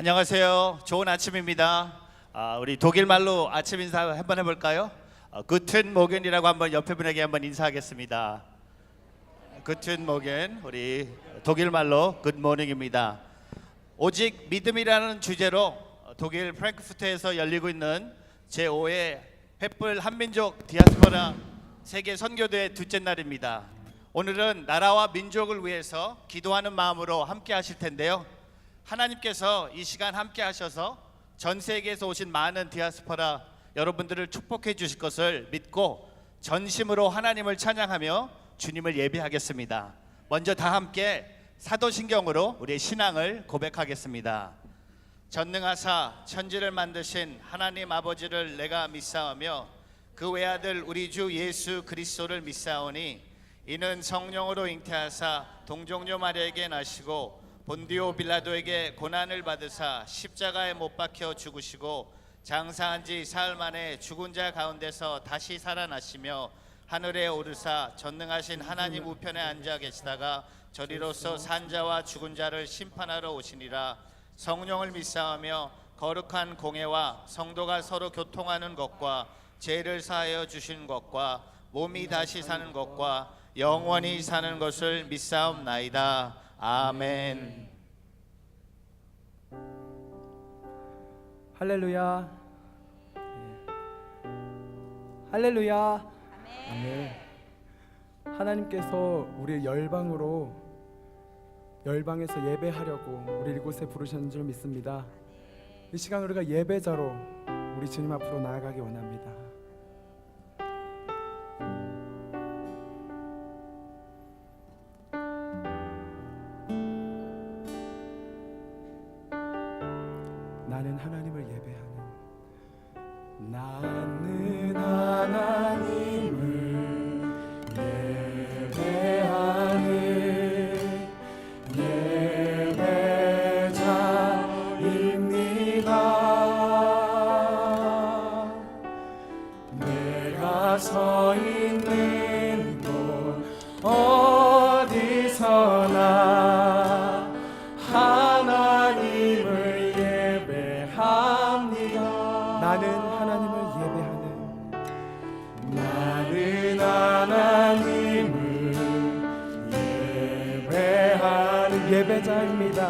안녕하세요. 좋은 아침입니다. 우리 독일 말로 아침 인사 한번 해볼까요? 구튼 모겐이라고 한번 옆에 분에게 한번 인사하겠습니다. 구튼 모겐, 우리 독일 말로 굿모닝입니다. 오직 믿음이라는 주제로 독일 프랑크푸르트에서 열리고 있는 제5회 횃불 한민족 디아스포라 세계 선교대회 둘째 날입니다. 오늘은 나라와 민족을 위해서 기도하는 마음으로 함께 하실 텐데요. 하나님께서 이 시간 함께 하셔서 전 세계에서 오신 많은 디아스포라 여러분들을 축복해 주실 것을 믿고 전심으로 하나님을 찬양하며 주님을 예배하겠습니다. 먼저 다 함께 사도신경으로 우리의 신앙을 고백하겠습니다. 전능하사 천지를 만드신 하나님 아버지를 내가 믿사오며 그 외아들 우리 주 예수 그리스도를 믿사오니 이는 성령으로 잉태하사 동정녀 마리아에게 나시고 본디오 빌라도에게 고난을 받으사 십자가에 못 박혀 죽으시고 장사한 지 사흘 만에 죽은 자 가운데서 다시 살아나시며 하늘에 오르사 전능하신 하나님 우편에 앉아 계시다가 저리로서 산 자와 죽은 자를 심판하러 오시니라. 성령을 믿사오며 거룩한 공회와 성도가 서로 교통하는 것과 죄를 사하여 주신 것과 몸이 다시 사는 것과 영원히 사는 것을 믿사옵나이다. 아멘. 할렐루야. 할렐루야. 아멘. 하나님께서 우리 열방에서 예배하려고 우리 이곳에 부르셨는 줄 믿습니다. 이 시간 우리가 예배자로 우리 주님 앞으로 나아가기 원합니다. 나는 하나님을 예배하는 나는 하나님을 예배하는 예배자입니다. 내가 서 있는 곳 어디서나 하나님을 예배합니다. 나는 하나님을 예배하는 나는 하나님을 예배하는 예배자입니다.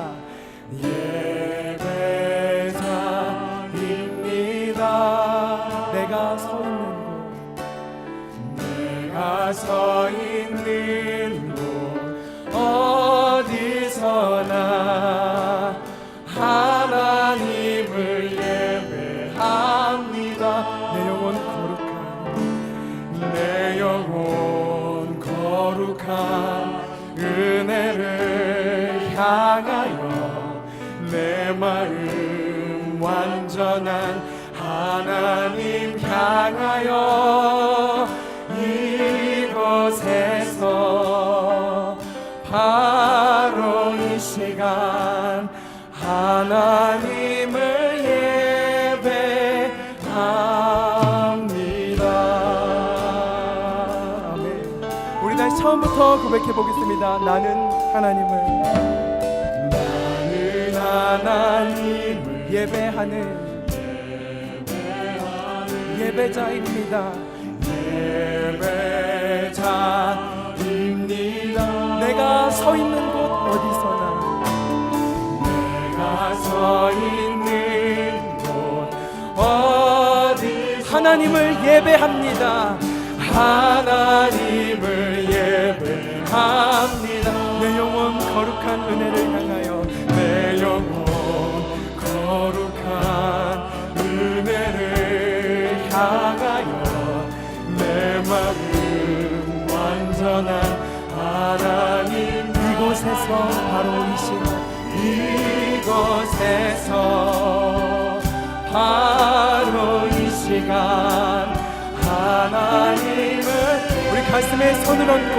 예배자입니다. 내가 서 있는 곳 내가 서 있는 곳 어디서나 하나님을 예배합니다. 내 영혼 거룩한 은혜를 향하여 내 마음 완전한 하나님 향하여 이곳에서 바로 이 시간 하나님을 예배합니다. 아멘. 우리 다시 처음부터 고백해 보겠습니다. 나는 하나님을 예배하는 예배자입니다. 예배자입니다. 내가 서 있는 곳 어디서나 서 있는 곳 어디 하나님을 예배합니다. 하나님을 예배합니다. 내 영혼 거룩한 은혜를 향하여 내 영혼 거룩한 은혜를 향하여 내 마음 완전한 하나님 이곳에서 바로 이 시간 이곳에서 바로 이 시간 하나님을 우리 가슴에 손을 얹고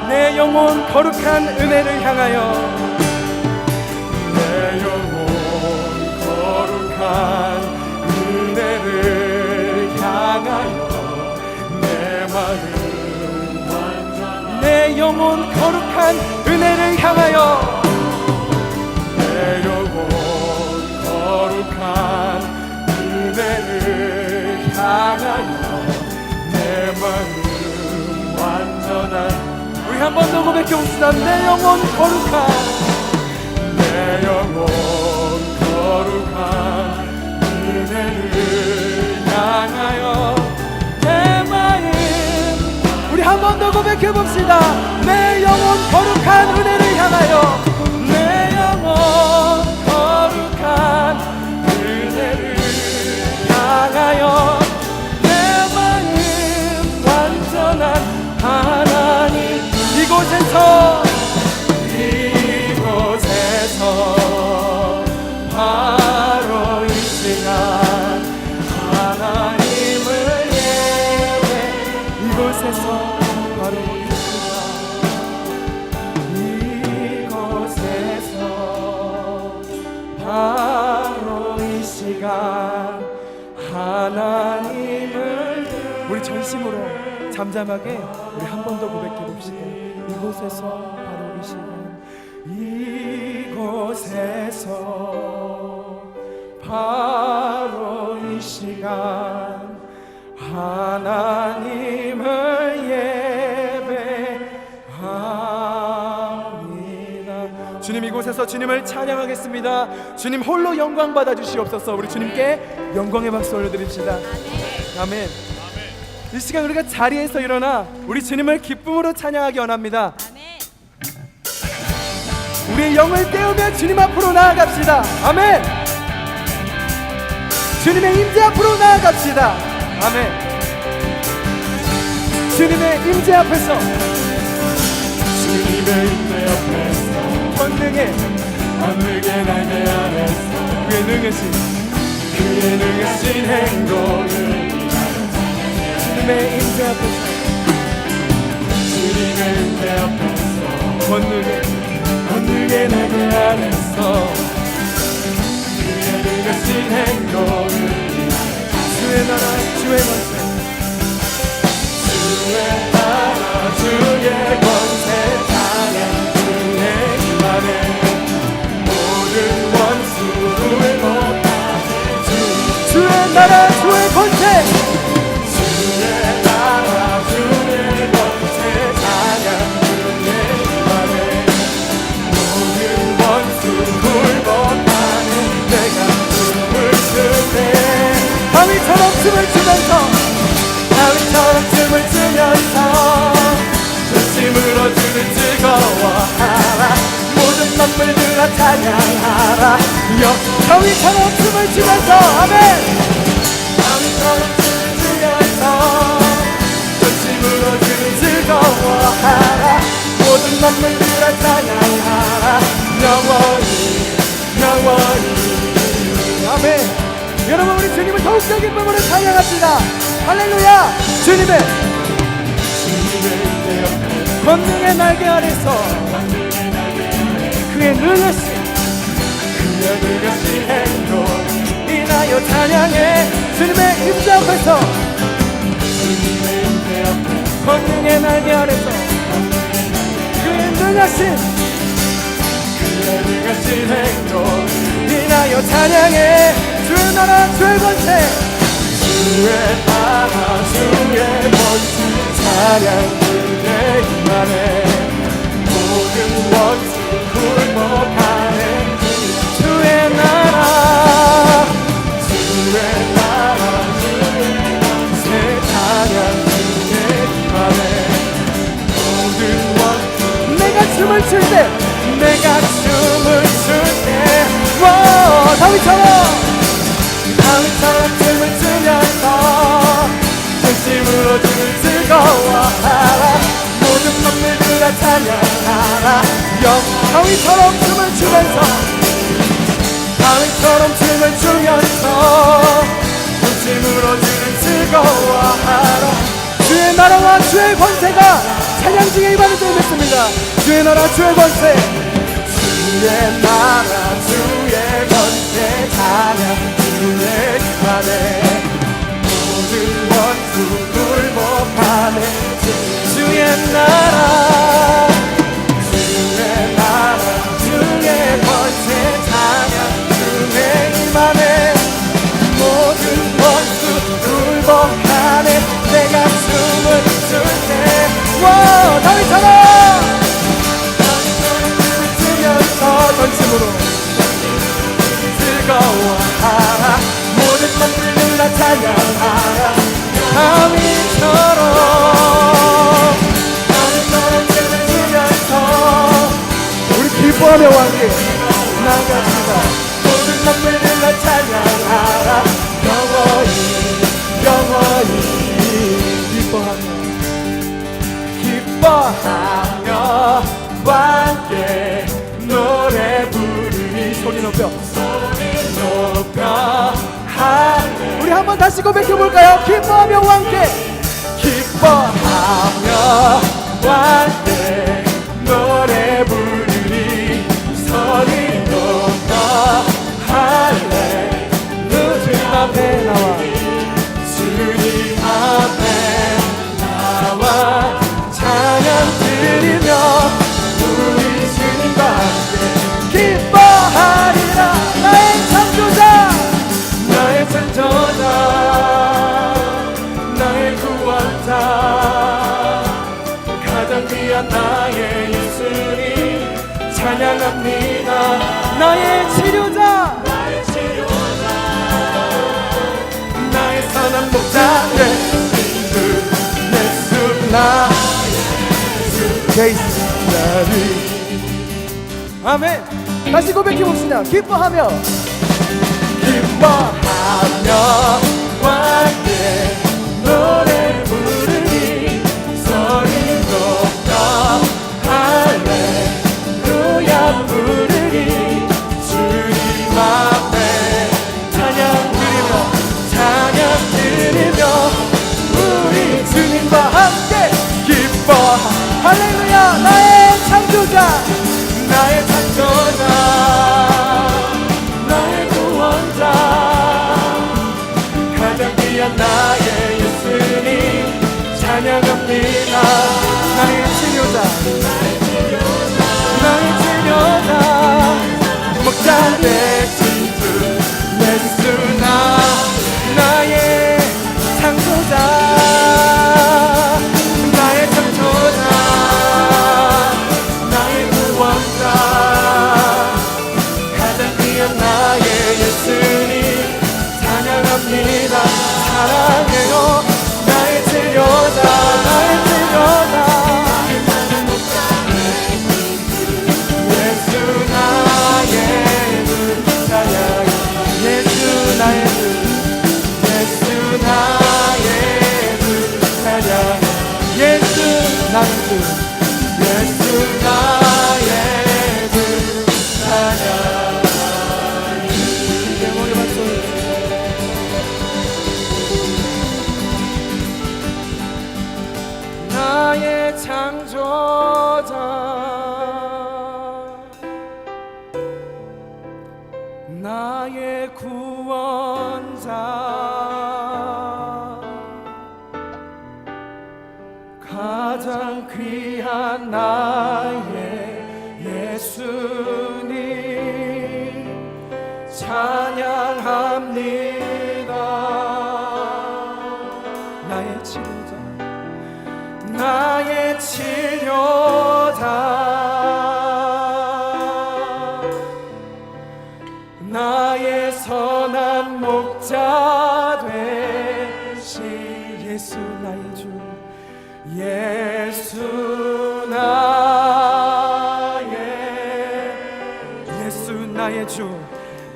내 영혼 거룩한 은혜를 향하여 내 영혼 거룩한 은혜를 향하여 내 마음 완전 내 영혼 거룩한 은혜를 향하여 내 영혼 번 더 고백해봅시다. 내 영혼 거룩한, 내 영혼 거룩한 은혜를 향하여 내 마음, 우리 한 번 더 고백해봅시다. 내 영혼 거룩한 은혜를 향하여, 내 영혼 거룩한 은혜를 향하여 내 마음 완전한 하나님, 이곳에서 바로 이 시간 하나님을 예배, 이곳에서 바로 이곳에서 바로 이 시간 하나님을, 우리 전심으로 잠잠하게 우리 한 번 더 고백해 봅시다. 이곳에서 바로 이 시간, 이곳에서 바로 이 시간 하나님을 예배합니다. 주님, 이곳에서 주님을 찬양하겠습니다. 주님 홀로 영광 받아 주시옵소서. 우리 주님께 영광의 박수 올려드립시다. 아멘. 이 시간 우리가 자리에서 일어나 우리 주님을 기쁨으로 찬양하기 원합니다. 우리의 영을 깨우며 주님 앞으로 나아갑시다. 아멘. 주님의 임재 앞으로 나아갑시다. 아멘. 주님의 임재 앞에서, 주님의 임재 앞에서 권능의 날개 아래서 그의 능하신 행동을, 주님의 임재 앞에서, 주님의 임재 앞에서 권능의 날개 아래서 그의 능하신 행동을, 주의 나라 주의 권세, 주의 나라 주의 권세 찬양 주의 임하네, 모든 원수를 못하네, 주의 나라 주의 권세, 주의 나라 주의 권세 찬양 주의 임하네, 모든 원수를 못하네, 내가 춤을 추네. 다윗처럼 춤을 추면서, 다윗처럼 춤을 추면서 전심으로 주를 즐거워하라, 모든 만물들아 찬양하라. 다윗처럼 춤을 추면서, 아멘. 다윗처럼 춤을 추면서 전심으로 주를 즐거워하라, 모든 만물들아 찬양하라, 영원히 영원히. 아멘. 여러분, 우리 주님을 더욱더 기쁨으로 찬양합시다. 할렐루야. 주님의 권능의 날개 아래서 그의 능하신 행동 인하여 찬양해. 주님의 임재 앞에서, 권능의 날개 아래서 그의 능하신 행동 인하여 찬양해. 주의 나라 주의 권세, 주의 나라 주의 권세 찬양 주의 임하네, 모든 원수 굴복하네. 주의 나라 주의 권세 찬양 주의 임하네, 모든 원수. 내가 춤을 출 때, 내가 춤을 출 때, 다윗처럼 춤을 추면서 전심으로 주를 즐거워하라, 모든 만물들아 찬양하라. 다윗처럼 춤을 추면서, 다윗처럼 춤을 추면서 전심으로 주를 즐거워하라. 주의 나라와 주의 권세가 찬양 중에 임하는 줄 믿습니다. 주의 나라 주의 권세, 주의 나라 주의 권세 찬양 주의 임하네, 모든 원수 굴복하네. 주의 나라 주의 권세 찬양 주의 임하네, 모든 원수 굴복하네. 내가 춤을 출 때, 다윗처럼 기뻐하며 함께 나갑시다. 모든 만물을 날 찬양하라. 영원히 영원히 기뻐하며 함께 노래 부르니 소리 높여 할렐루야. 우리 한번 다시 고백해볼까요? 기뻐하며 함께 함께 노래 부르니 소리 높여 할렐루야. 주님 앞에 나와 주님 앞에 나와 찬양 드리며 우리 주님과 함께 기뻐하리라. 나의 창조자 나의 창조자 나의 구원자 가장 귀한 나의 예수님 찬양합니다. 나의 치료자 나의 선한 목자 예수 나의 아멘. 다시 고백해봅시다. 기뻐하며 함께 노래 부르니 소리 높여 할렐루야 부르니 주님 앞에 찬양 드리며 우리 주님과 함께 기뻐 할렐루야. 나의 창조자 나의 창조자 나의 구원자 가장 귀한 나의 예수님 찬양합니다. 나의 치료자 목자 되신 주 예수 나의 창조자 나의 창조자 나의 구원자 가장 귀한 나의 예수님 찬양합니다. 사랑해요 나의 치료자 예수 나의 주 찬양 예수 나의 주 찬양 예수 나의 주 찬양 나의 창조자 나의 구원자 가장 귀한 나의 예수님 찬양합니다. 나의 치료자 나의 치료자 나의 선한 목자 되신 예수 나의 주 예수 나의 주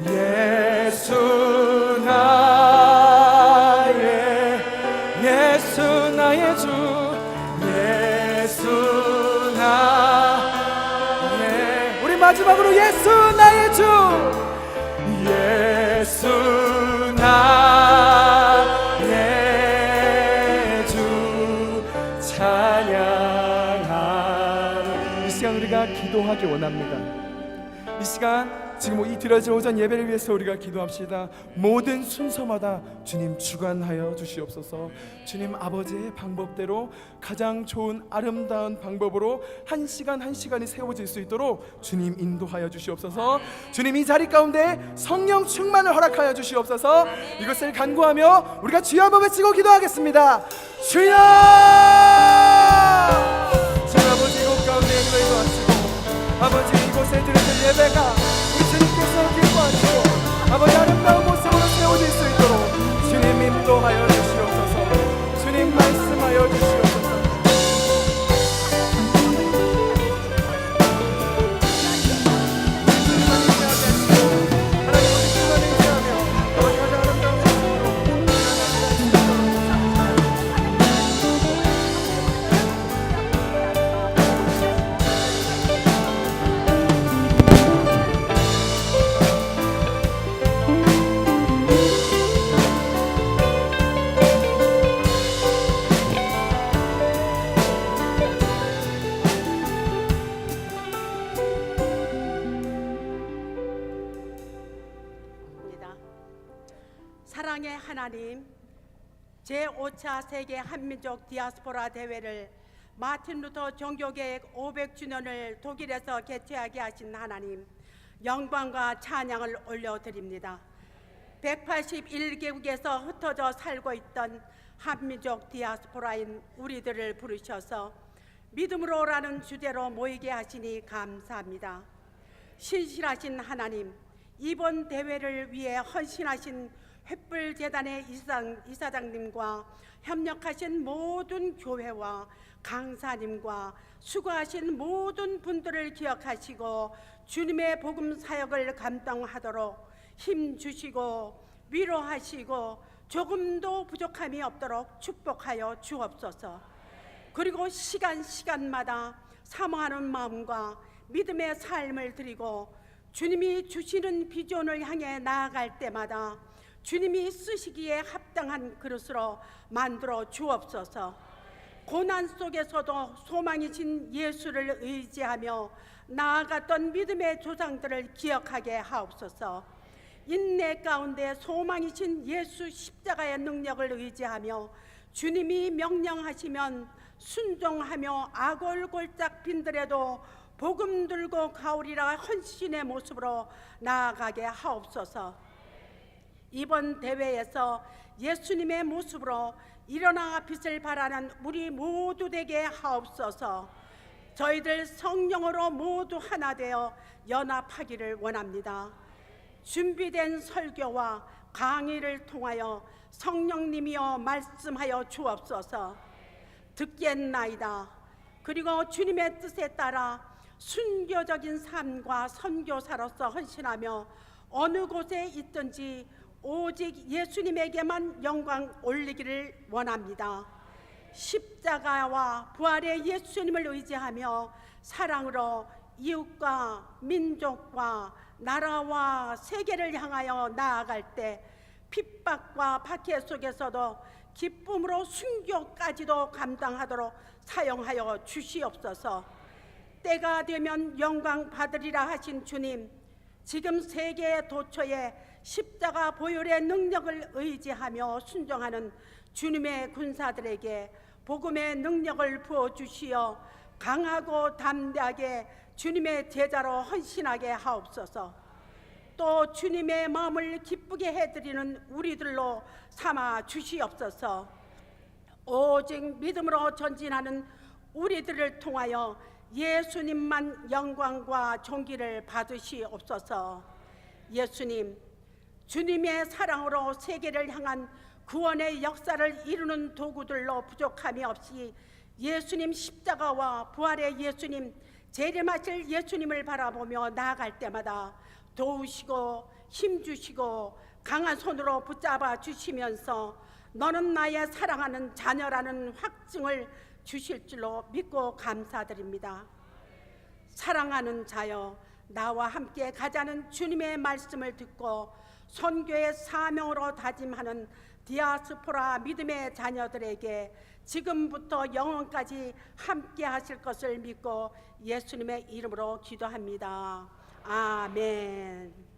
예수 나의 주 우리 마지막으로 예수 나의 주 예수 나의 주 찬양하는 이 시간 우리가 기도하기 원합니다. 이 시간 지금 이 드려질 오전 예배를 위해서 우리가 기도합시다. 모든 순서마다 주님 주관하여 주시옵소서. 주님 아버지의 방법대로 가장 좋은 아름다운 방법으로 한 시간 한 시간이 세워질 수 있도록 주님 인도하여 주시옵소서. 주님 이 자리 가운데 성령 충만을 허락하여 주시옵소서. 이것을 간구하며 우리가 주여 한번 외치고 기도하겠습니다. 주여! 주 아버지 이곳 가운데 기도해 주시고 아버지 이곳에 드려질 예배가 주님께서 기뻐하시고 아버지 아름다운 모습으로 세워질 수 있도록 주님 인도하여 주시옵소서. 주님 말씀하여 주시옵소서. 만왕의 하나님, 제5차 세계 한민족 디아스포라 대회를 마틴 루터 종교개혁 500주년을 독일에서 개최하게 하신 하나님, 영광과 찬양을 올려드립니다. 181개국에서 흩어져 살고 있던 한민족 디아스포라인 우리들을 부르셔서 믿음으로라는 주제로 모이게 하시니 감사합니다. 신실하신 하나님, 이번 대회를 위해 헌신하신 횃불재단의 이사장님과 협력하신 모든 교회와 강사님과 수고하신 모든 분들을 기억하시고 주님의 복음 사역을 감당하도록 힘 주시고 위로하시고 조금도 부족함이 없도록 축복하여 주옵소서. 그리고 시간마다 사모하는 마음과 믿음의 삶을 드리고 주님이 주시는 비전을 향해 나아갈 때마다 주님이 쓰시기에 합당한 그릇으로 만들어 주옵소서. 고난 속에서도 소망이신 예수를 의지하며 나아갔던 믿음의 조상들을 기억하게 하옵소서. 인내 가운데 소망이신 예수 십자가의 능력을 의지하며 주님이 명령하시면 순종하며 아골골짝 빈들에도 복음 들고 가오리라 헌신의 모습으로 나아가게 하옵소서. 이번 대회에서 예수님의 모습으로 일어나 빛을 발하는 우리 모두 되게 하옵소서. 저희들 성령으로 모두 하나 되어 연합하기를 원합니다. 준비된 설교와 강의를 통하여 성령님이여 말씀하여 주옵소서. 듣겠나이다. 그리고 주님의 뜻에 따라 순교적인 삶과 선교사로서 헌신하며 어느 곳에 있든지 오직 예수님에게만 영광 올리기를 원합니다. 십자가와 부활의 예수님을 의지하며 사랑으로 이웃과 민족과 나라와 세계를 향하여 나아갈 때 핍박과 박해 속에서도 기쁨으로 순교까지도 감당하도록 사용하여 주시옵소서. 때가 되면 영광 받으리라 하신 주님, 지금 세계의 도처에 십자가 보혈의 능력을 의지하며 순종하는 주님의 군사들에게 복음의 능력을 부어주시어 강하고 담대하게 주님의 제자로 헌신하게 하옵소서. 또 주님의 마음을 기쁘게 해드리는 우리들로 삼아 주시옵소서. 오직 믿음으로 전진하는 우리들을 통하여 예수님만 영광과 존귀를 받으시옵소서. 예수님, 주님의 사랑으로 세계를 향한 구원의 역사를 이루는 도구들로 부족함이 없이 예수님 십자가와 부활의 예수님, 재림하실 예수님을 바라보며 나아갈 때마다 도우시고 힘주시고 강한 손으로 붙잡아 주시면서 너는 나의 사랑하는 자녀라는 확증을 주실 줄로 믿고 감사드립니다. 사랑하는 자여, 나와 함께 가자는 주님의 말씀을 듣고 선교의 사명으로 다짐하는 디아스포라 믿음의 자녀들에게 지금부터 영원까지 함께 하실 것을 믿고 예수님의 이름으로 기도합니다. 아멘.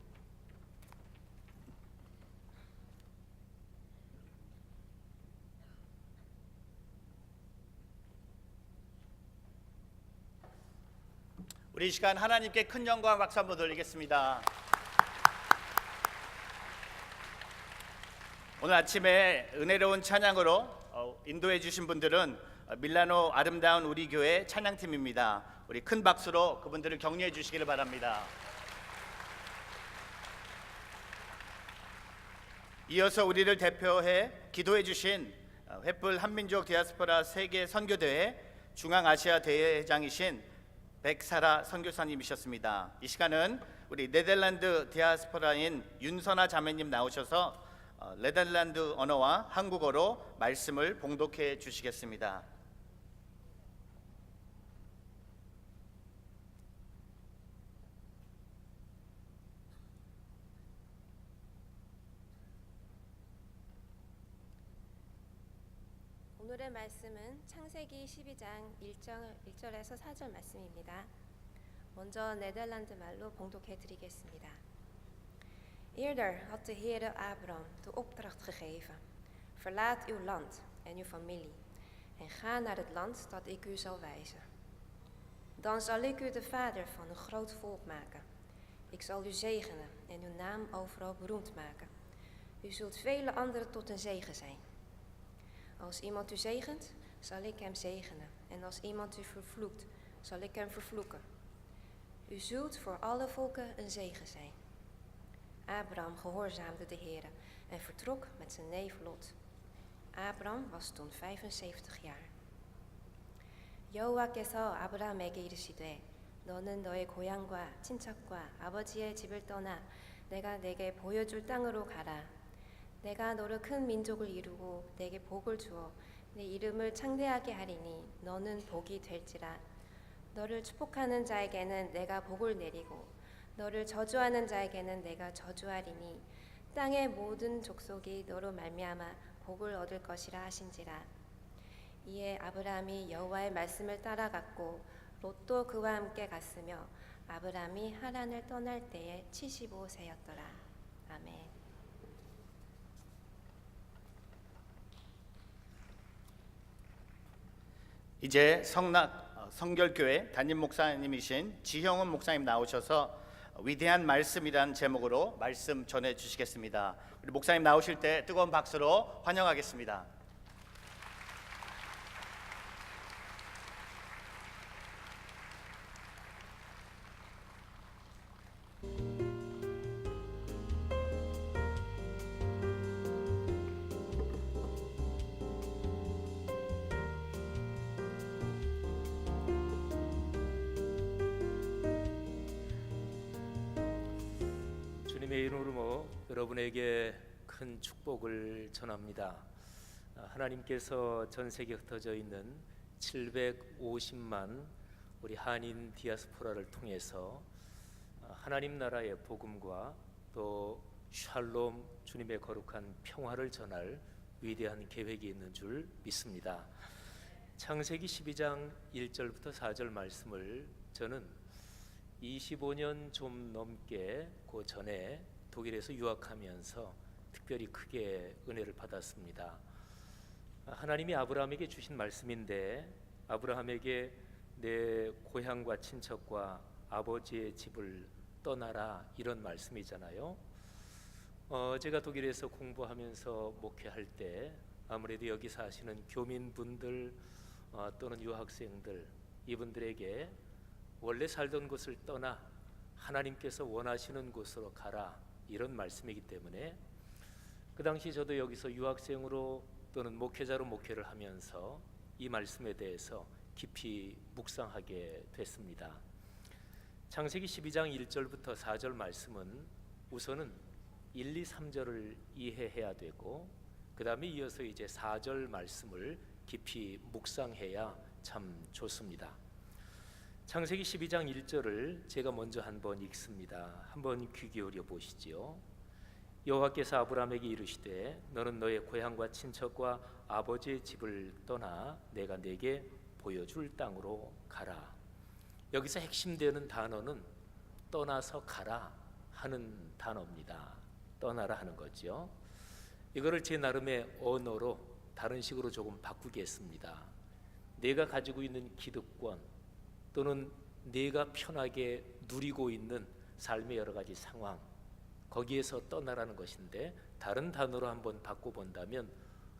우리 이 시간 하나님께 큰 영광 박수 한번 돌리겠습니다. 오늘 아침에 은혜로운 찬양으로 인도해 주신 분들은 밀라노 아름다운 우리 교회 찬양팀입니다. 우리 큰 박수로 그분들을 격려해 주시기를 바랍니다. 이어서 우리를 대표해 기도해 주신 횃불 한민족 디아스포라 세계 선교대회 중앙아시아 대회장이신 백사라 선교사님이셨습니다. 이 시간은 우리 네덜란드 디아스포라인 윤선아 자매님 나오셔서 네덜란드 언어와 한국어로 말씀을 봉독해 주시겠습니다. 오늘의 말씀은 창세기 12장 1절에서 4절 말씀입니다. 먼저 네덜란드 말로 봉독해 드리겠습니다. Eerder had de Heere Abraham de opdracht gegeven: verlaat uw land en uw familie en ga naar het land dat ik u zal wijzen. Dan zal ik u de vader van een groot volk maken. Ik zal u zegenen en uw naam overal beroemd maken. U zult vele anderen tot een zegen zijn. Als iemand u zegent, zal ik hem zegenen. En als iemand u vervloekt, zal ik hem vervloeken. U zult voor alle volken een zegen zijn. Abraham gehoorzaamde de Heere en vertrok met zijn neef Lot. Abraham was toen 75 jaar. 여호와께서 아브라함에게 이르시되 너는 너의 고향과 친척과 아버지의 집을 떠나 내가 내게 보여줄 땅으로 가라. 내가 너를 큰 민족을 이루고 내게 복을 주어 내 이름을 창대하게 하리니 너는 복이 될지라. 너를 축복하는 자에게는 내가 복을 내리고 너를 저주하는 자에게는 내가 저주하리니 땅의 모든 족속이 너로 말미암아 복을 얻을 것이라 하신지라. 이에 아브라함이 여호와의 말씀을 따라갔고 롯도 그와 함께 갔으며 아브라함이 하란을 떠날 때에 75세였더라. 아멘. 이제 성결교회 담임 목사님이신 지형은 목사님 나오셔서 위대한 말씀이란 제목으로 말씀 전해 주시겠습니다. 우리 목사님 나오실 때 뜨거운 박수로 환영하겠습니다. 주님의 이름으로 여러분에게 큰 축복을 전합니다. 하나님께서 전 세계에 흩어져 있는 750만 우리 한인 디아스포라를 통해서 하나님 나라의 복음과 또 샬롬 주님의 거룩한 평화를 전할 위대한 계획이 있는 줄 믿습니다. 창세기 12장 1절부터 4절 말씀을 저는 25년 좀 넘게 그 전에 독일에서 유학하면서 특별히 크게 은혜를 받았습니다. 하나님이 아브라함에게 주신 말씀인데 아브라함에게 내 고향과 친척과 아버지의 집을 떠나라 이런 말씀이잖아요. 제가 독일에서 공부하면서 목회할 때 아무래도 여기 사시는 교민분들 또는 유학생들 이분들에게 원래 살던 곳을 떠나 하나님께서 원하시는 곳으로 가라 이런 말씀이기 때문에 그 당시 저도 여기서 유학생으로 또는 목회자로 목회를 하면서 이 말씀에 대해서 깊이 묵상하게 됐습니다. 창세기 12장 1절부터 4절 말씀은 우선은 1, 2, 3절을 이해해야 되고 그 다음에 이어서 이제 4절 말씀을 깊이 묵상해야 참 좋습니다. 창세기 12장 1절을 제가 먼저 한번 읽습니다. 한번 귀 기울여 보시지요. 여호와께서 아브라함에게 이르시되 너는 너의 고향과 친척과 아버지의 집을 떠나 내가 네게 보여줄 땅으로 가라. 여기서 핵심되는 단어는 떠나서 가라 하는 단어입니다. 떠나라 하는 거죠. 이거를 제 나름의 언어로 다른 식으로 조금 바꾸겠습니다. 내가 가지고 있는 기득권 또는 내가 편하게 누리고 있는 삶의 여러 가지 상황 거기에서 떠나라는 것인데 다른 단어로 한번 바꿔본다면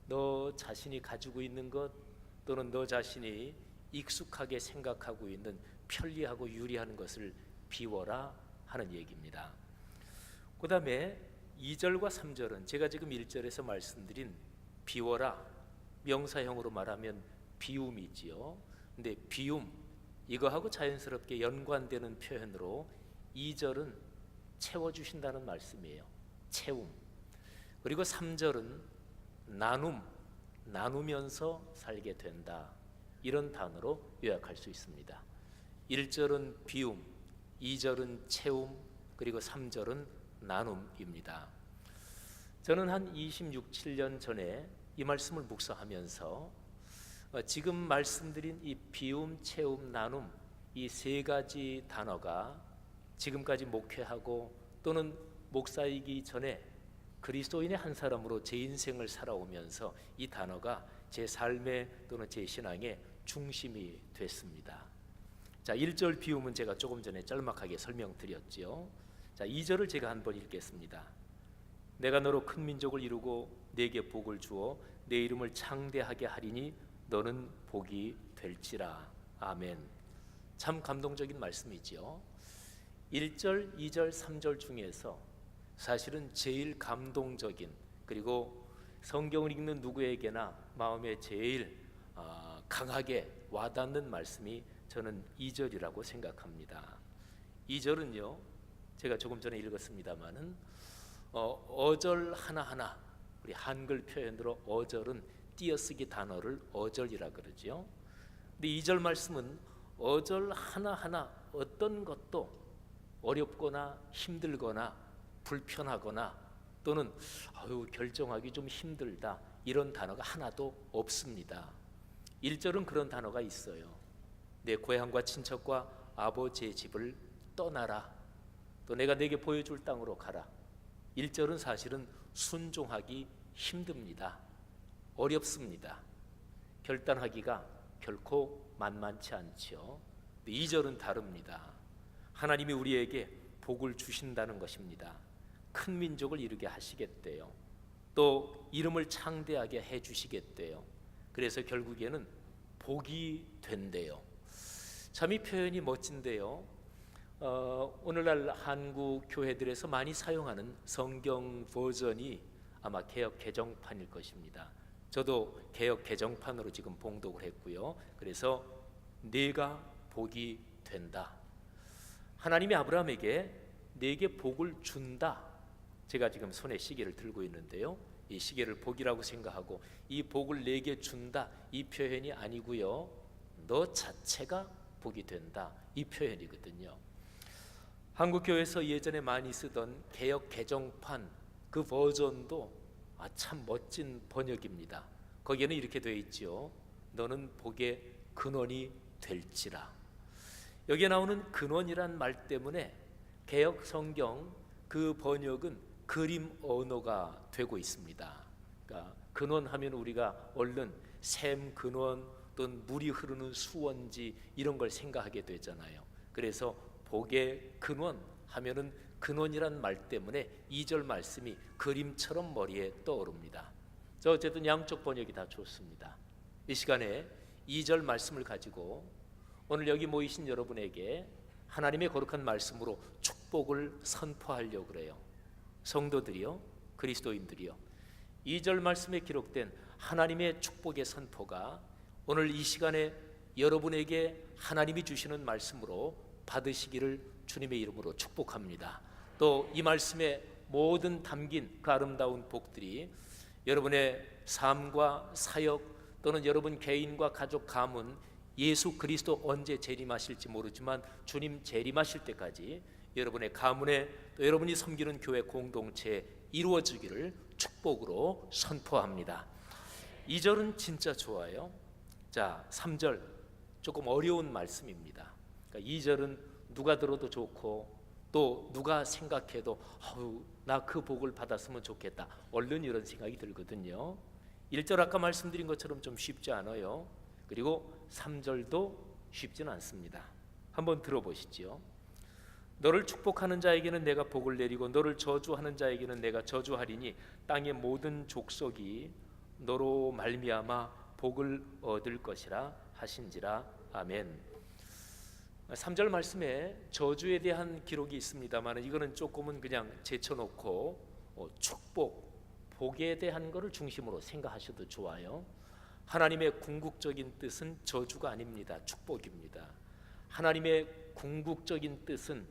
너 자신이 가지고 있는 것 또는 너 자신이 익숙하게 생각하고 있는 편리하고 유리한 것을 비워라 하는 얘기입니다. 그 다음에 2절과 3절은 제가 지금 1절에서 말씀드린 비워라 명사형으로 말하면 비움이지요. 근데 비움 이거하고 자연스럽게 연관되는 표현으로 2절은 채워주신다는 말씀이에요. 채움. 그리고 3절은 나누면서 살게 된다 이런 단어로 요약할 수 있습니다. 1절은 비움, 2절은 채움, 그리고 3절은 나눔입니다. 저는 한 26, 7년 전에 이 말씀을 묵상하면서 지금 말씀드린 이 비움, 채움, 나눔 이 세 가지 단어가 지금까지 목회하고 또는 목사이기 전에 그리스도인의 한 사람으로 제 인생을 살아오면서 이 단어가 제 삶에 또는 제 신앙의 중심이 됐습니다. 자, 1절 비움은 제가 조금 전에 짤막하게 설명드렸죠. 자, 2절을 제가 한번 읽겠습니다. 내가 너로 큰 민족을 이루고 네게 복을 주어 내 이름을 창대하게 하리니 너는 복이 될지라. 아멘. 참 감동적인 말씀이지요. 1절, 2절, 3절 중에서 사실은 제일 감동적인, 그리고 성경을 읽는 누구에게나 마음에 제일 강하게 와닿는 말씀이 저는 2절이라고 생각합니다. 2절은요, 제가 조금 전에 읽었습니다마는 어절 하나하나, 우리 한글 표현으로 어절은 띄어쓰기 단어를 어절이라 그러죠. 근데 2절 말씀은 어절 하나하나 어떤 것도 어렵거나 힘들거나 불편하거나 또는 결정하기 좀 힘들다, 이런 단어가 하나도 없습니다. 1절은 그런 단어가 있어요. 내 고향과 친척과 아버지의 집을 떠나라. 또 내가 내게 보여줄 땅으로 가라. 1절은 사실은 순종하기 힘듭니다. 어렵습니다. 결단하기가 결코 만만치 않죠. 2절은 다릅니다. 하나님이 우리에게 복을 주신다는 것입니다. 큰 민족을 이루게 하시겠대요. 또 이름을 창대하게 해주시겠대요. 그래서 결국에는 복이 된대요. 참 이 표현이 멋진데요. 오늘날 한국 교회들에서 많이 사용하는 성경 버전이 아마 개역 개정판일 것입니다. 저도 개역 개정판으로 지금 봉독을 했고요. 그래서 네가 복이 된다. 하나님이 아브라함에게 네게 복을 준다. 제가 지금 손에 시계를 들고 있는데요. 이 시계를 복이라고 생각하고 이 복을 내게 준다, 이 표현이 아니고요. 너 자체가 복이 된다, 이 표현이거든요. 한국 교회에서 예전에 많이 쓰던 개역 개정판 그 버전도 참 멋진 번역입니다. 거기에는 이렇게 되어 있지요. 너는 복의 근원이 될지라. 여기에 나오는 근원이란 말 때문에 개역 성경 그 번역은 그림 언어가 되고 있습니다. 그러니까 근원하면 우리가 얼른 샘 근원 또는 물이 흐르는 수원지 이런 걸 생각하게 되잖아요. 그래서 복의 근원 하면은 근원이란 말 때문에 2절 말씀이 그림처럼 머리에 떠오릅니다. 저 어쨌든 양쪽 번역이 다 좋습니다. 이 시간에 2절 말씀을 가지고 오늘 여기 모이신 여러분에게 하나님의 거룩한 말씀으로 축복을 선포하려고 그래요. 성도들이요, 그리스도인들이요, 2절 말씀에 기록된 하나님의 축복의 선포가 오늘 이 시간에 여러분에게 하나님이 주시는 말씀으로 받으시기를 주님의 이름으로 축복합니다. 또 이 말씀에 모든 담긴 그 아름다운 복들이 여러분의 삶과 사역 또는 여러분 개인과 가족 가문, 예수 그리스도 언제 재림하실지 모르지만 주님 재림하실 때까지 여러분의 가문에 또 여러분이 섬기는 교회 공동체에 이루어지기를 축복으로 선포합니다. 2절은 진짜 좋아요. 자, 3절 조금 어려운 말씀입니다. 그러니까 2절은 누가 들어도 좋고 또 누가 생각해도 나 그 복을 받았으면 좋겠다, 얼른 이런 생각이 들거든요. 1절 아까 말씀드린 것처럼 좀 쉽지 않아요. 그리고 3절도 쉽지는 않습니다. 한번 들어보시죠. 너를 축복하는 자에게는 내가 복을 내리고 너를 저주하는 자에게는 내가 저주하리니 땅의 모든 족속이 너로 말미암아 복을 얻을 것이라 하신지라. 아멘. 3절 말씀에 저주에 대한 기록이 있습니다만 이거는 조금은 그냥 제쳐놓고 축복, 복에 대한 것을 중심으로 생각하셔도 좋아요. 하나님의 궁극적인 뜻은 저주가 아닙니다. 축복입니다. 하나님의 궁극적인 뜻은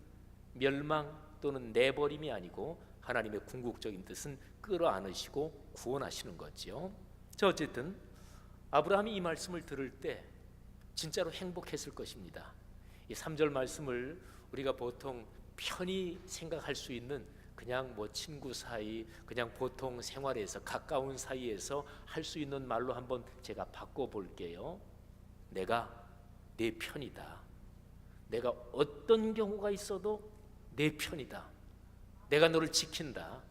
멸망 또는 내버림이 아니고 하나님의 궁극적인 뜻은 끌어안으시고 구원하시는 거죠. 자, 어쨌든 아브라함이 이 말씀을 들을 때 진짜로 행복했을 것입니다. 이 3절 말씀을 우리가 보통 편히 생각할 수 있는 그냥 친구 사이, 그냥 보통 생활에서 가까운 사이에서 할 수 있는 말로 한번 제가 바꿔볼게요. 내가 내 편이다. 내가 어떤 경우가 있어도 내 편이다. 내가 너를 지킨다,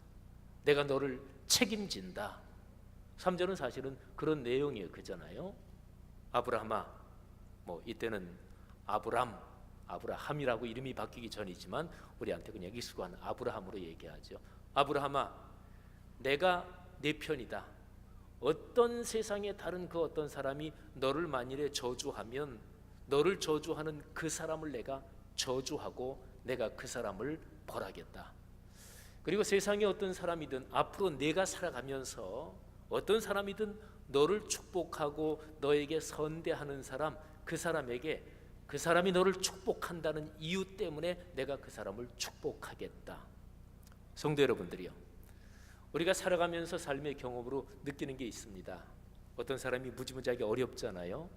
내가 너를 책임진다. 3절은 사실은 그런 내용이에요. 그잖아요. 아브라함아, 뭐 이때는 아브라함이라고 이름이 바뀌기 전이지만 우리한테 그냥 익숙한 아브라함으로 얘기하죠. 아브라함아, 내가 내 편이다. 어떤 세상에 다른 그 어떤 사람이 너를 만일에 저주하면 너를 저주하는 그 사람을 내가 저주하고 내가 그 사람을 벌하겠다. 그리고 세상에 어떤 사람이든 앞으로 내가 살아가면서 어떤 사람이든 너를 축복하고 너에게 선대하는 사람, 그 사람에게 그 사람이 너를 축복한다는 이유 때문에 내가 그 사람을 축복하겠다. 성도 여러분들이요, 우리가 살아가면서 삶의 경험으로 느끼는 게 있습니다. 어떤 사람이 무지무지하게 어렵잖아요.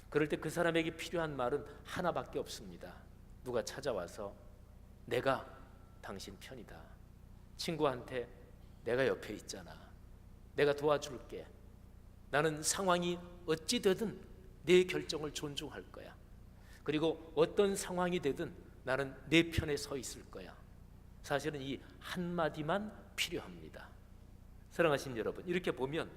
그럴 때 그 사람에게 필요한 말은 하나밖에 없습니다. 누가 찾아와서 내가 당신 편이다. 친구한테 내가 옆에 있잖아. 내가 도와줄게. 나는 상황이 어찌 되든 내 결정을 존중할 거야. 그리고 어떤 상황이 되든 나는 내 편에 서 있을 거야. 사실은 이 한마디만 필요합니다. 사랑하신 여러분, 이렇게 보면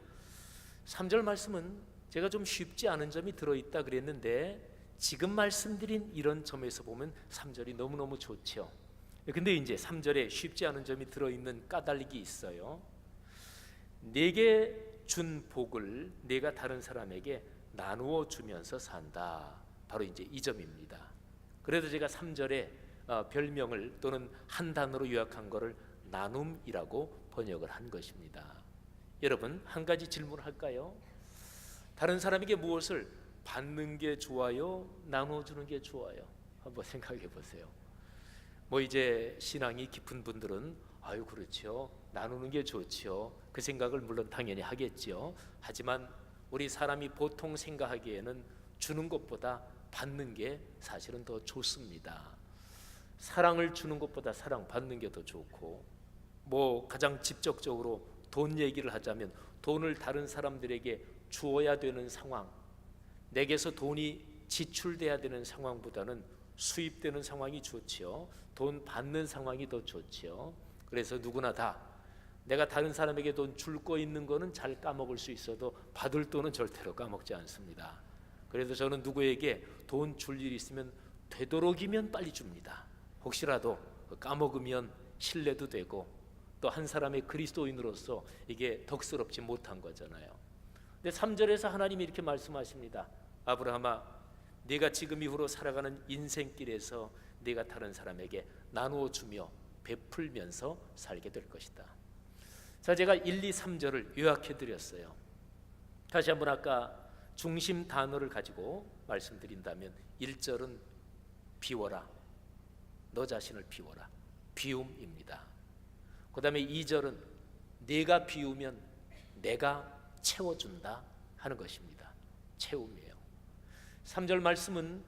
3절 말씀은 제가 좀 쉽지 않은 점이 들어있다 그랬는데 지금 말씀드린 이런 점에서 보면 3절이 너무너무 좋죠. 근데 이제 3절에 쉽지 않은 점이 들어있는 까닭이 있어요. 내게 준 복을 내가 다른 사람에게 나누어 주면서 산다. 바로 이제 이 점입니다. 그래서 제가 3절에 별명을 또는 한 단어로 요약한 거를 나눔이라고 번역을 한 것입니다. 여러분, 한 가지 질문을 할까요? 다른 사람에게 무엇을 받는 게 좋아요? 나눠주는 게 좋아요? 한번 생각해 보세요. 뭐 이제 신앙이 깊은 분들은 아유 그렇죠, 나누는 게 좋죠. 그 생각을 물론 당연히 하겠죠. 하지만 우리 사람이 보통 생각하기에는 주는 것보다 받는 게 사실은 더 좋습니다. 사랑을 주는 것보다 사랑 받는 게 더 좋고, 뭐 가장 직접적으로 돈 얘기를 하자면 돈을 다른 사람들에게 주어야 되는 상황, 내게서 돈이 지출돼야 되는 상황보다는 수입되는 상황이 좋지요. 돈 받는 상황이 더 좋지요. 그래서 누구나 다 내가 다른 사람에게 돈 줄 거 있는 거는 잘 까먹을 수 있어도 받을 돈은 절대로 까먹지 않습니다. 그래서 저는 누구에게 돈 줄 일이 있으면 되도록이면 빨리 줍니다. 혹시라도 까먹으면 신뢰도 되고 또 한 사람의 그리스도인으로서 이게 덕스럽지 못한 거잖아요. 근데 3절에서 하나님이 이렇게 말씀하십니다. 아브라함아, 네가 지금 이후로 살아가는 인생길에서 네가 다른 사람에게 나누어 주며 베풀면서 살게 될 것이다. 자, 제가 1, 2, 3절을 요약해 드렸어요. 다시 한번 아까 중심 단어를 가지고 말씀드린다면 1절은 비워라, 너 자신을 비워라, 비움입니다. 그 다음에 2절은 네가 비우면 내가 채워준다 하는 것입니다. 채움이에요. 3절 말씀은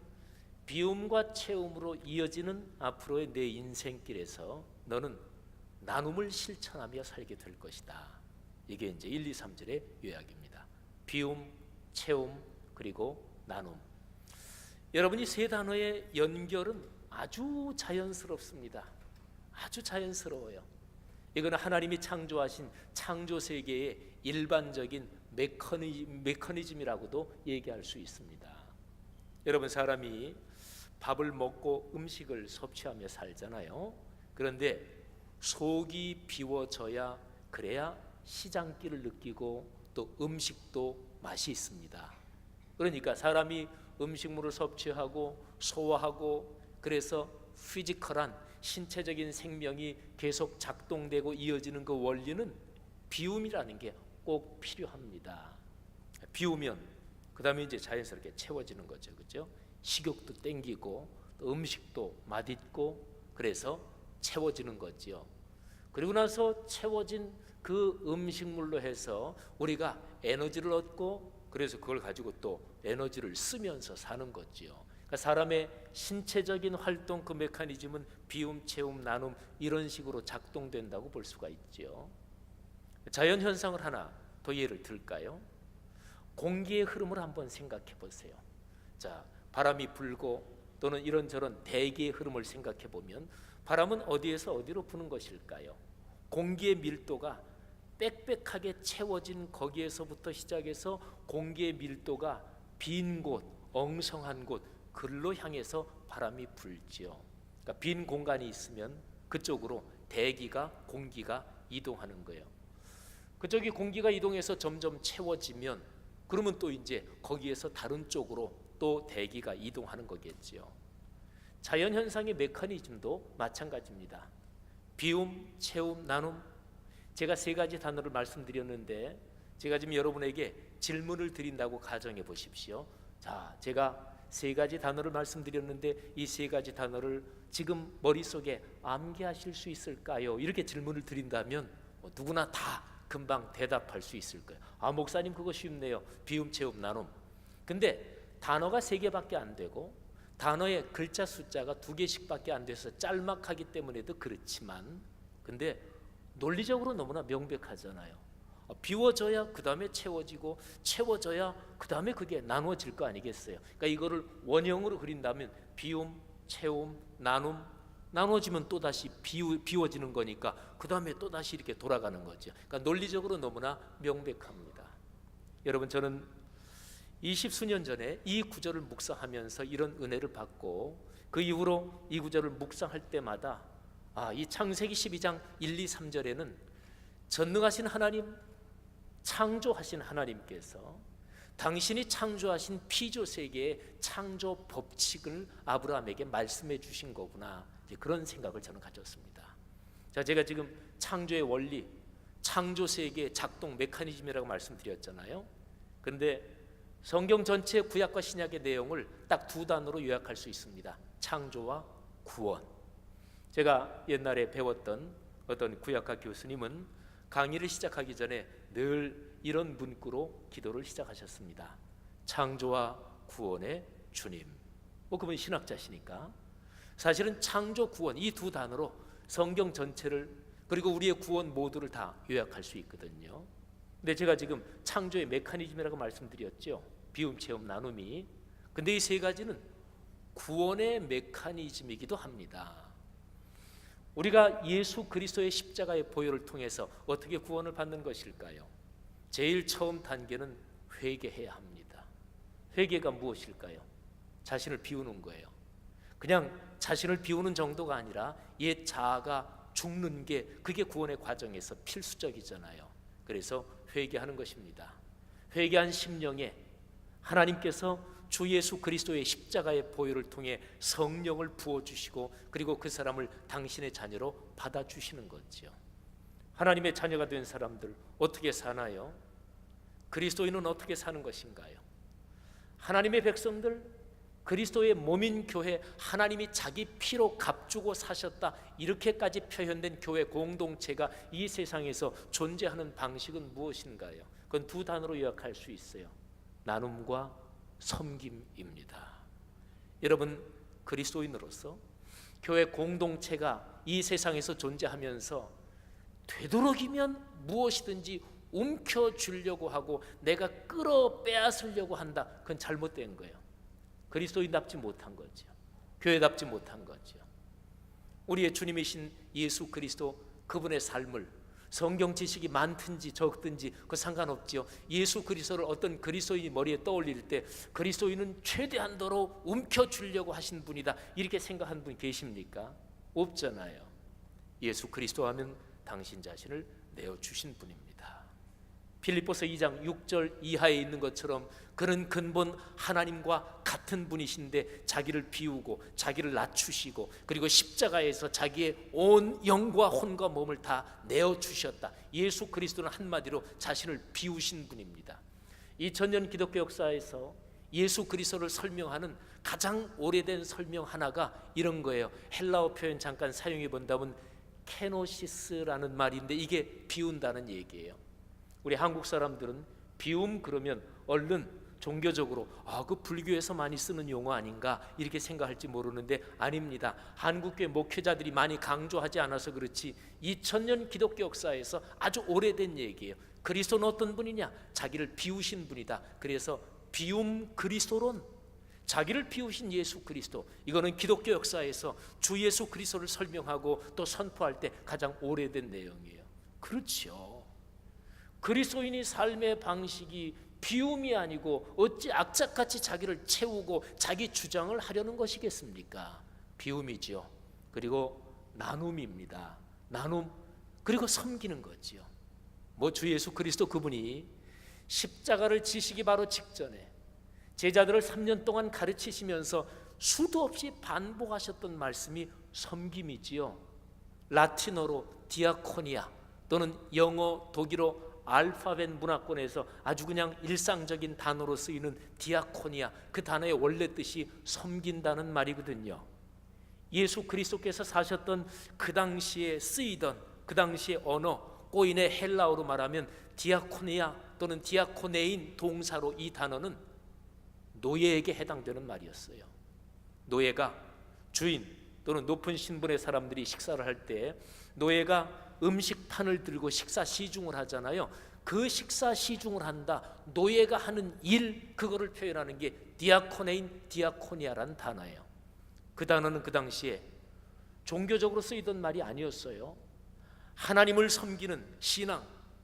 비움과 채움으로 이어지는 앞으로의 내 인생길에서 너는 나눔을 실천하며 살게 될 것이다. 이게 이제 1, 2, 3절의 요약입니다. 비움, 채움, 그리고 나눔. 여러분이 세 단어의 연결은 아주 자연스럽습니다. 아주 자연스러워요. 이거는 하나님이 창조하신 창조 세계의 일반적인 메커니즘이라고도 얘기할 수 있습니다. 여러분, 사람이 밥을 먹고 음식을 섭취하며 살잖아요. 그런데 속이 비워져야 그래야 시장기를 느끼고 또 음식도 맛이 있습니다. 그러니까 사람이 음식물을 섭취하고 소화하고 그래서 피지컬한 신체적인 생명이 계속 작동되고 이어지는 그 원리는 비움이라는 게 꼭 필요합니다. 비우면 그 다음에 이제 자연스럽게 채워지는 거죠. 그렇죠? 식욕도 땡기고 또 음식도 맛있고 그래서 채워지는 거죠. 그리고 나서 채워진 그 음식물로 해서 우리가 에너지를 얻고 그래서 그걸 가지고 또 에너지를 쓰면서 사는 거지요. 그러니까 사람의 신체적인 활동 그 메커니즘은 비움, 채움, 나눔 이런 식으로 작동된다고 볼 수가 있지요. 자연 현상을 하나 더 예를 들까요? 공기의 흐름을 한번 생각해 보세요. 자, 바람이 불고 또는 이런저런 대기의 흐름을 생각해 보면 바람은 어디에서 어디로 부는 것일까요? 공기의 밀도가 빽빽하게 채워진 거기에서부터 시작해서 공기의 밀도가 빈 곳, 엉성한 곳, 글로 향해서 바람이 불지요. 그러니까 빈 공간이 있으면 그쪽으로 대기가, 공기가 이동하는 거예요. 그쪽이 공기가 이동해서 점점 채워지면 그러면 또 이제 거기에서 다른 쪽으로 또 대기가 이동하는 거겠지요. 자연 현상의 메커니즘도 마찬가지입니다. 비움, 채움, 나눔. 제가 세 가지 단어를 말씀드렸는데 제가 지금 여러분에게 질문을 드린다고 가정해 보십시오. 자, 제가 세 가지 단어를 말씀드렸는데 이 세 가지 단어를 지금 머릿속에 암기하실 수 있을까요? 이렇게 질문을 드린다면 누구나 다 금방 대답할 수 있을 거예요. 아, 목사님 그거 쉽네요. 비움, 채움, 나눔. 근데 단어가 세 개밖에 안 되고 단어의 글자 숫자가 2개씩밖에 안 돼서 짤막하기 때문에도 그렇지만 근데 논리적으로 너무나 명백하잖아요. 비워져야 그 다음에 채워지고 채워져야 그 다음에 그게 나누어질 거 아니겠어요. 그러니까 이거를 원형으로 그린다면 비움, 채움, 나눔, 나누어지면 또다시 비워지는 거니까 그 다음에 또다시 이렇게 돌아가는 거죠. 그러니까 논리적으로 너무나 명백합니다. 여러분, 저는 20수년 전에 이 구절을 묵상하면서 이런 은혜를 받고 그 이후로 이 구절을 묵상할 때마다 이 창세기 12장 1, 2, 3절에는 전능하신 하나님, 창조하신 하나님께서 당신이 창조하신 피조 세계의 창조 법칙을 아브라함에게 말씀해 주신 거구나, 그런 생각을 저는 가졌습니다. 자, 제가 지금 창조의 원리, 창조 세계의 작동 메커니즘이라고 말씀드렸잖아요. 그런데 성경 전체 구약과 신약의 내용을 딱 2단어로 요약할 수 있습니다. 창조와 구원. 제가 옛날에 배웠던 어떤 구약학 교수님은 강의를 시작하기 전에 늘 이런 문구로 기도를 시작하셨습니다. 창조와 구원의 주님. 그분 신학자시니까 사실은 창조, 구원 이 2단어로 성경 전체를 그리고 우리의 구원 모두를 다 요약할 수 있거든요. 근데 제가 지금 창조의 메커니즘이라고 말씀드렸죠. 비움, 채움, 나눔이. 근데 이 세 가지는 구원의 메커니즘이기도 합니다. 우리가 예수 그리스도의 십자가의 보혈을 통해서 어떻게 구원을 받는 것일까요? 제일 처음 단계는 회개해야 합니다. 회개가 무엇일까요? 자신을 비우는 거예요. 그냥 자신을 비우는 정도가 아니라 옛 자아가 죽는 게 그게 구원의 과정에서 필수적이잖아요. 그래서 회개하는 것입니다. 회개한 심령에 하나님께서 주 예수 그리스도의 십자가의 보혈을 통해 성령을 부어주시고 그리고 그 사람을 당신의 자녀로 받아주시는 거죠. 하나님의 자녀가 된 사람들 어떻게 사나요? 그리스도인은 어떻게 사는 것인가요? 하나님의 백성들, 그리스도의 몸인 교회, 하나님이 자기 피로 값주고 사셨다, 이렇게까지 표현된 교회 공동체가 이 세상에서 존재하는 방식은 무엇인가요? 그건 2단어로 요약할 수 있어요. 나눔과 섬김입니다. 여러분, 그리스도인으로서 교회 공동체가 이 세상에서 존재하면서 되도록이면 무엇이든지 움켜쥐려고 하고 내가 끌어 빼앗으려고 한다, 그건 잘못된 거예요. 그리스도인답지 못한 거죠. 교회답지 못한 거죠. 우리의 주님이신 예수 그리스도, 그분의 삶을 성경 지식이 많든지 적든지 그 상관없지요. 예수 그리스도를 어떤 그리스도인이 머리에 떠올릴 때 그리스도인은 최대한도로 움켜쥐려고 하신 분이다, 이렇게 생각하는 분 계십니까? 없잖아요. 예수 그리스도 하면 당신 자신을 내어주신 분입니다. 빌립보서 2장 6절 이하에 있는 것처럼 그는 근본 하나님과 같은 분이신데 자기를 비우고 자기를 낮추시고 그리고 십자가에서 자기의 온 영과 혼과 몸을 다 내어주셨다. 예수 그리스도는 한마디로 자신을 비우신 분입니다. 2000년 기독교 역사에서 예수 그리스도를 설명하는 가장 오래된 설명 하나가 이런 거예요. 헬라어 표현 잠깐 사용해 본다면 케노시스라는 말인데 이게 비운다는 얘기예요. 우리 한국 사람들은 비움 그러면 얼른 종교적으로 그 불교에서 많이 쓰는 용어 아닌가 이렇게 생각할지 모르는데 아닙니다. 한국교회 목회자들이 많이 강조하지 않아서 그렇지 2000년 기독교 역사에서 아주 오래된 얘기예요. 그리스도는 어떤 분이냐? 자기를 비우신 분이다. 그래서 비움 그리스도론, 자기를 비우신 예수 그리스도, 이거는 기독교 역사에서 주 예수 그리스도를 설명하고 또 선포할 때 가장 오래된 내용이에요. 그렇죠. 그리스도인이 삶의 방식이 비움이 아니고 어찌 악착같이 자기를 채우고 자기 주장을 하려는 것이겠습니까? 비움이지요. 그리고 나눔입니다. 나눔, 그리고 섬기는 거지요. 뭐 주 예수 그리스도 그분이 십자가를 지시기 바로 직전에 제자들을 3년 동안 가르치시면서 수도 없이 반복하셨던 말씀이 섬김이지요. 라틴어로 디아코니아, 또는 영어, 독일어 알파벳 문화권에서 아주 그냥 일상적인 단어로 쓰이는 디아코니아, 그 단어의 원래 뜻이 섬긴다는 말이거든요. 예수 그리스도께서 사셨던 그 당시에 쓰이던 그 당시의 언어, 꼬인의 헬라어로 말하면 디아코니아 또는 디아코네인 동사로 이 단어는 노예에게 해당되는 말이었어요. 노예가 주인 또는 높은 신분의 사람들이 식사를 할 때 노예가 음식판을 들고 식사 시중을 하잖아요. 그 식사 시중을 한다, 노예가 하는 일, 그거를 표현하는 게 디아코네인, 디아코니아라는 단어예요. 그 단어는 그 당시에 종교적으로 쓰이던 말이 아니었어요. 하나님을 섬기는 신앙,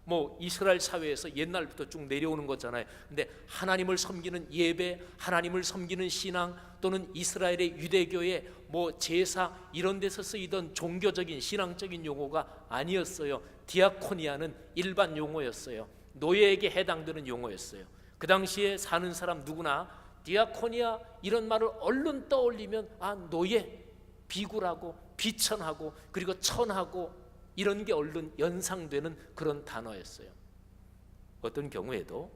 뭐 이스라엘 사회에서 옛날부터 쭉 내려오는 거잖아요. 근데 하나님을 섬기는 예배, 하나님을 섬기는 신앙, 또는 이스라엘의 유대교의 뭐 제사, 이런 데서 쓰이던 종교적인 신앙적인 용어가 아니었어요. 디아코니아는 일반 용어였어요. 노예에게 해당되는 용어였어요. 그 당시에 사는 사람 누구나 디아코니아 이런 말을 얼른 떠올리면 아, 노예, 비굴하고 비천하고 그리고 천하고 이런 게 얼른 연상되는 그런 단어였어요. 어떤 경우에도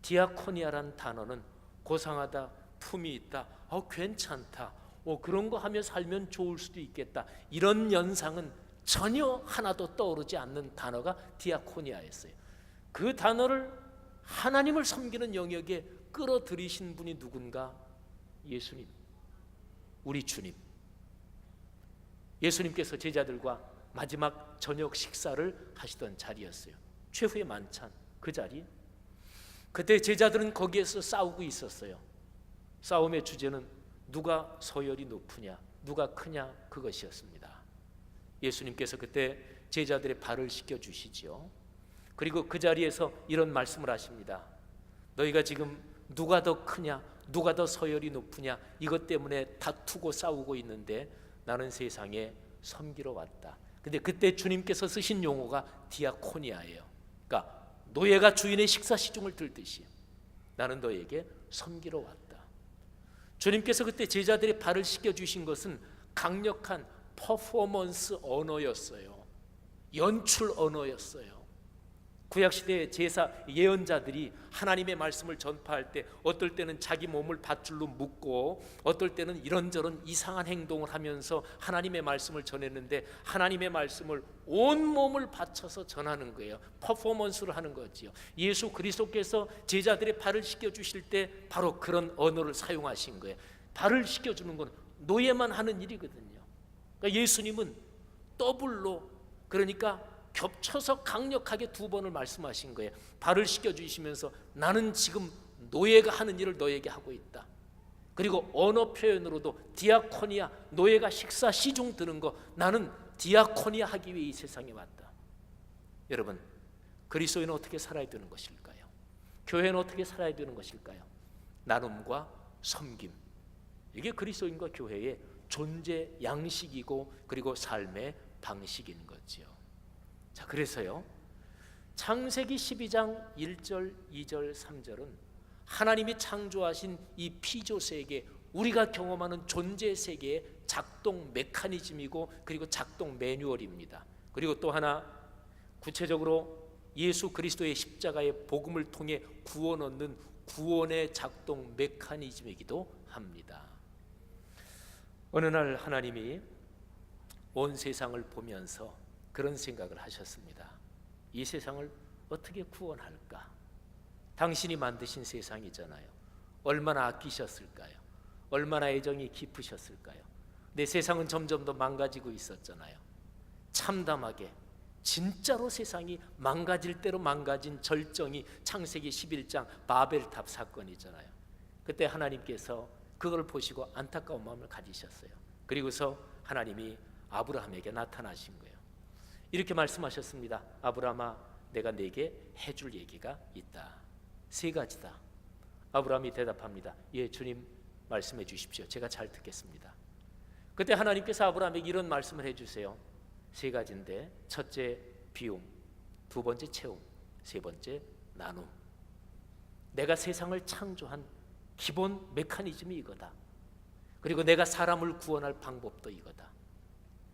디아코니아란 단어는 고상하다, 품이 있다, 괜찮다, 그런 거 하며 살면 좋을 수도 있겠다, 이런 연상은 전혀 하나도 떠오르지 않는 단어가 디아코니아였어요. 그 단어를 하나님을 섬기는 영역에 끌어들이신 분이 누군가? 예수님, 우리 주님. 예수님께서 제자들과 마지막 저녁 식사를 하시던 자리였어요. 최후의 만찬, 그 자리. 그때 제자들은 거기에서 싸우고 있었어요. 싸움의 주제는 누가 서열이 높으냐, 누가 크냐, 그것이었습니다. 예수님께서 그때 제자들의 발을 씻겨주시죠. 그리고 그 자리에서 이런 말씀을 하십니다. 너희가 지금 누가 더 크냐, 누가 더 서열이 높으냐, 이것 때문에 다투고 싸우고 있는데 나는 세상에 섬기러 왔다. 근데 그때 주님께서 쓰신 용어가 디아코니아예요. 그러니까 노예가 주인의 식사 시중을 들듯이 나는 너에게 섬기러 왔다. 주님께서 그때 제자들의 발을 씻겨주신 것은 강력한 퍼포먼스 언어였어요. 연출 언어였어요. 구약시대의 제사 예언자들이 하나님의 말씀을 전파할 때 어떨 때는 자기 몸을 밧줄로 묶고 어떨 때는 이런저런 이상한 행동을 하면서 하나님의 말씀을 전했는데 하나님의 말씀을 온 몸을 바쳐서 전하는 거예요. 퍼포먼스를 하는 거지요. 예수 그리스도께서 제자들의 발을 씻겨주실 때 바로 그런 언어를 사용하신 거예요. 발을 씻겨주는 건 노예만 하는 일이거든요. 그러니까 예수님은 더블로, 그러니까 겹쳐서 강력하게 두 번을 말씀하신 거예요. 발을 씻겨주시면서 나는 지금 노예가 하는 일을 너에게 하고 있다. 그리고 언어 표현으로도 디아코니아, 노예가 식사 시중 드는 거, 나는 디아코니아 하기 위해 이 세상에 왔다. 여러분, 그리스도인은 어떻게 살아야 되는 것일까요? 교회는 어떻게 살아야 되는 것일까요? 나눔과 섬김, 이게 그리스도인과 교회의 존재 양식이고 그리고 삶의 방식인 거지요. 자, 그래서요, 창세기 12장 1절, 2절, 3절은 하나님이 창조하신 이 피조 세계, 우리가 경험하는 존재 세계의 작동 메커니즘이고 그리고 작동 매뉴얼입니다. 그리고 또 하나 구체적으로 예수 그리스도의 십자가의 복음을 통해 구원 얻는 구원의 작동 메커니즘이기도 합니다. 어느 날 하나님이 온 세상을 보면서 그런 생각을 하셨습니다. 이 세상을 어떻게 구원할까? 당신이 만드신 세상이잖아요. 얼마나 아끼셨을까요? 얼마나 애정이 깊으셨을까요? 내 세상은 점점 더 망가지고 있었잖아요. 참담하게 진짜로 세상이 망가질 대로 망가진 절정이 창세기 11장 바벨탑 사건이잖아요. 그때 하나님께서 그걸 보시고 안타까운 마음을 가지셨어요. 그리고서 하나님이 아브라함에게 나타나신 거예요. 이렇게 말씀하셨습니다. 아브라함아, 내가 네게 해줄 얘기가 있다. 3가지다. 아브라함이 대답합니다. 예, 주님 말씀해 주십시오. 제가 잘 듣겠습니다. 그때 하나님께서 아브라함에게 이런 말씀을 해주세요. 3가지인데, 첫째 비움, 2번째 채움, 3번째 나눔. 내가 세상을 창조한 기본 메커니즘이 이거다. 그리고 내가 사람을 구원할 방법도 이거다.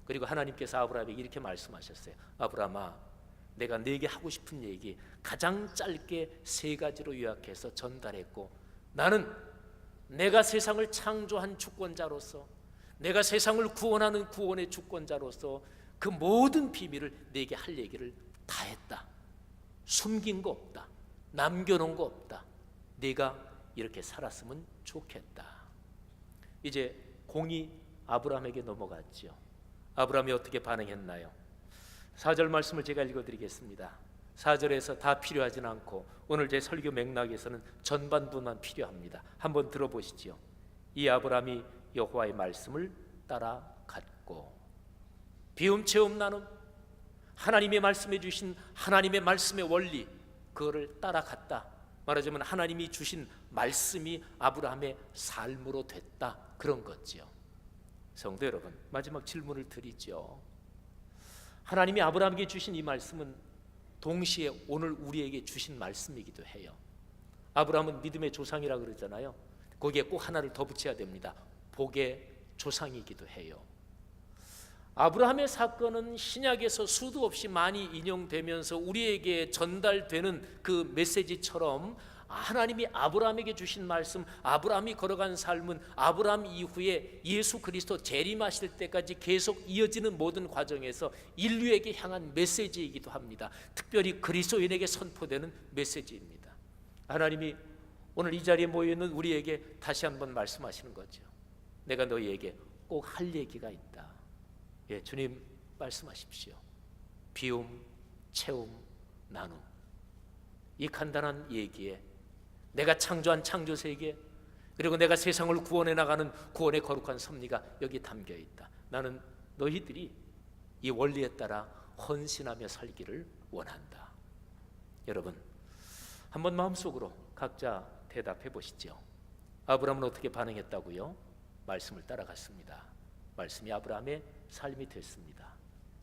그리고 하나님께서 아브라함에게 이렇게 말씀하셨어요. 아브라함아, 내가 네게 하고 싶은 얘기 가장 짧게 3가지로 요약해서 전달했고, 나는 내가 세상을 창조한 주권자로서, 내가 세상을 구원하는 구원의 주권자로서 그 모든 비밀을 네게 할 얘기를 다 했다. 숨긴 거 없다. 남겨놓은 거 없다. 네가 이렇게 살았으면 좋겠다. 이제 공이 아브라함에게 넘어갔죠. 아브라함이 어떻게 반응했나요? 4절 말씀을 제가 읽어드리겠습니다. 4절에서 다 필요하진 않고 오늘 제 설교 맥락에서는 전반부만 필요합니다. 한번 들어보시지요. 이 아브라함이 여호와의 말씀을 따라갔고, 비움 채움 나눔, 하나님의 말씀해 주신 하나님의 말씀의 원리, 그거를 따라갔다. 말하자면 하나님이 주신 말씀이 아브라함의 삶으로 됐다, 그런 거지요. 성도 여러분, 마지막 질문을 드리죠. 하나님이 아브라함에게 주신 이 말씀은 동시에 오늘 우리에게 주신 말씀이기도 해요. 아브라함은 믿음의 조상이라 그러잖아요. 거기에 꼭 하나를 더 붙여야 됩니다. 복의 조상이기도 해요. 아브라함의 사건은 신약에서 수도 없이 많이 인용되면서 우리에게 전달되는 그 메시지처럼 하나님이 아브라함에게 주신 말씀, 아브라함이 걸어간 삶은 아브라함 이후에 예수 그리스도 재림하실 때까지 계속 이어지는 모든 과정에서 인류에게 향한 메시지이기도 합니다. 특별히 그리스도인에게 선포되는 메시지입니다. 하나님이 오늘 이 자리에 모여있는 우리에게 다시 한번 말씀하시는 거죠. 내가 너희에게 꼭 할 얘기가 있다. 예, 주님 말씀하십시오. 비움, 채움, 나눔. 이 간단한 얘기에 내가 창조한 창조 세계, 그리고 내가 세상을 구원해 나가는 구원의 거룩한 섭리가 여기 담겨 있다. 나는 너희들이 이 원리에 따라 헌신하며 살기를 원한다. 여러분, 한번 마음속으로 각자 대답해 보시죠. 아브라함은 어떻게 반응했다고요? 말씀을 따라갔습니다. 말씀이 아브라함의 삶이 됐습니다.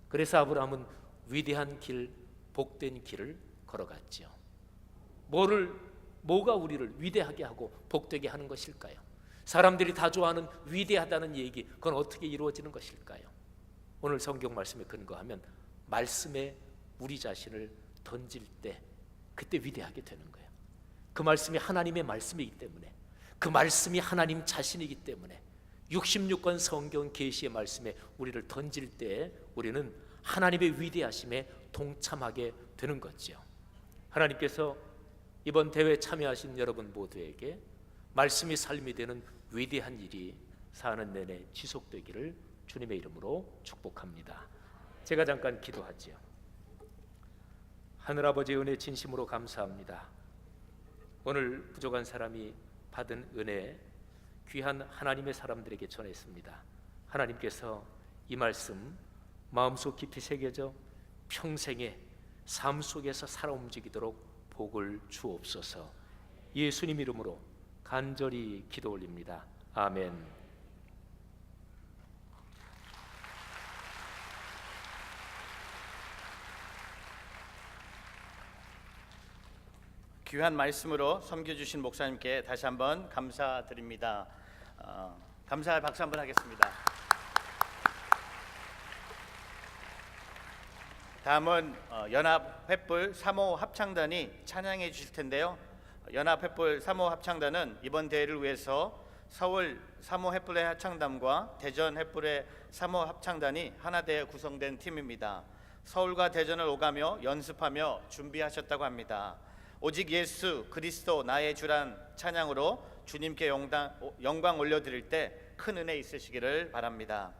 그래서 아브라함은 위대한 길, 복된 길을 걸어갔죠. 뭐가 우리를 위대하게 하고 복되게 하는 것일까요? 사람들이 다 좋아하는 위대하다는 얘기, 그건 어떻게 이루어지는 것일까요? 오늘 성경 말씀에 근거하면 말씀에 우리 자신을 던질 때 그때 위대하게 되는 거예요. 그 말씀이 하나님의 말씀이기 때문에, 그 말씀이 하나님 자신이기 때문에 66권 성경 계시의 말씀에 우리를 던질 때 우리는 하나님의 위대하심에 동참하게 되는 거죠. 하나님께서 이번 대회에 참여하신 여러분 모두에게 말씀이 삶이 되는 위대한 일이 사는 내내 지속되기를 주님의 이름으로 축복합니다. 제가 잠깐 기도하지요. 하늘아버지의 은혜 진심으로 감사합니다. 오늘 부족한 사람이 받은 은혜 귀한 하나님의 사람들에게 전했습니다. 하나님께서 이 말씀 마음속 깊이 새겨져 평생의 삶 속에서 살아 움직이도록 복을 주옵소서. 예수님 이름으로 간절히 기도 올립니다. 아멘. 귀한 말씀으로 섬겨주신 목사님께 다시 한번 감사드립니다. 감사의 박수 한번 하겠습니다. 다음은 연합 횃불 3호 합창단이 찬양해 주실 텐데요. 연합 횃불 3호 합창단은 이번 대회를 위해서 서울 3호 횃불의 합창단과 대전 횃불의 3호 합창단이 하나되어 구성된 팀입니다. 서울과 대전을 오가며 연습하며 준비하셨다고 합니다. 오직 예수 그리스도 나의 주란 찬양으로 주님께 영광 올려드릴 때 큰 은혜 있으시기를 바랍니다.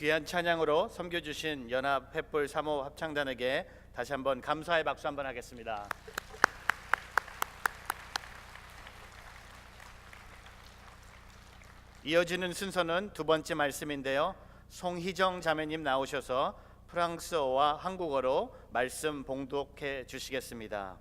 귀한 찬양으로 섬겨주신 연합 횃불 3호 합창단에게 다시 한번 감사의 박수 한번 하겠습니다. 이어지는 순서는 두 번째 말씀인데요. 송희정 자매님 나오셔서 프랑스어와 한국어로 말씀 봉독해 주시겠습니다.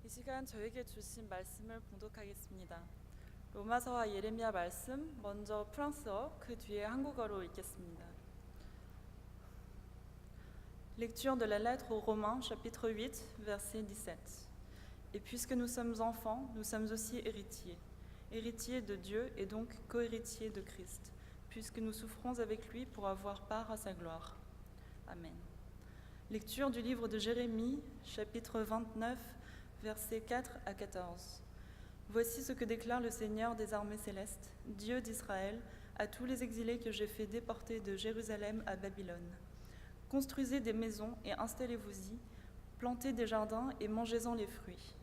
이 시간 저에게 주신 말씀을 봉독하겠습니다. 로마서와 예레미야 말씀, 먼저 프랑스어, 그 뒤에 한국어로 읽겠습니다. Lecture de la lettre aux Romains, chapitre 8, verset 17. Et puisque nous sommes enfants, nous sommes aussi héritiers. Héritiers de Dieu et donc co-héritiers de Christ, puisque nous souffrons avec lui pour avoir part à sa gloire. Amen. Lecture du livre de Jérémie, chapitre 29, versets 4 à 14. Voici ce que déclare le Seigneur des armées célestes, Dieu d'Israël, à tous les exilés que j'ai fait déporter de Jérusalem à Babylone. Construisez des maisons et installez-vous-y, plantez des jardins et mangez-en les fruits.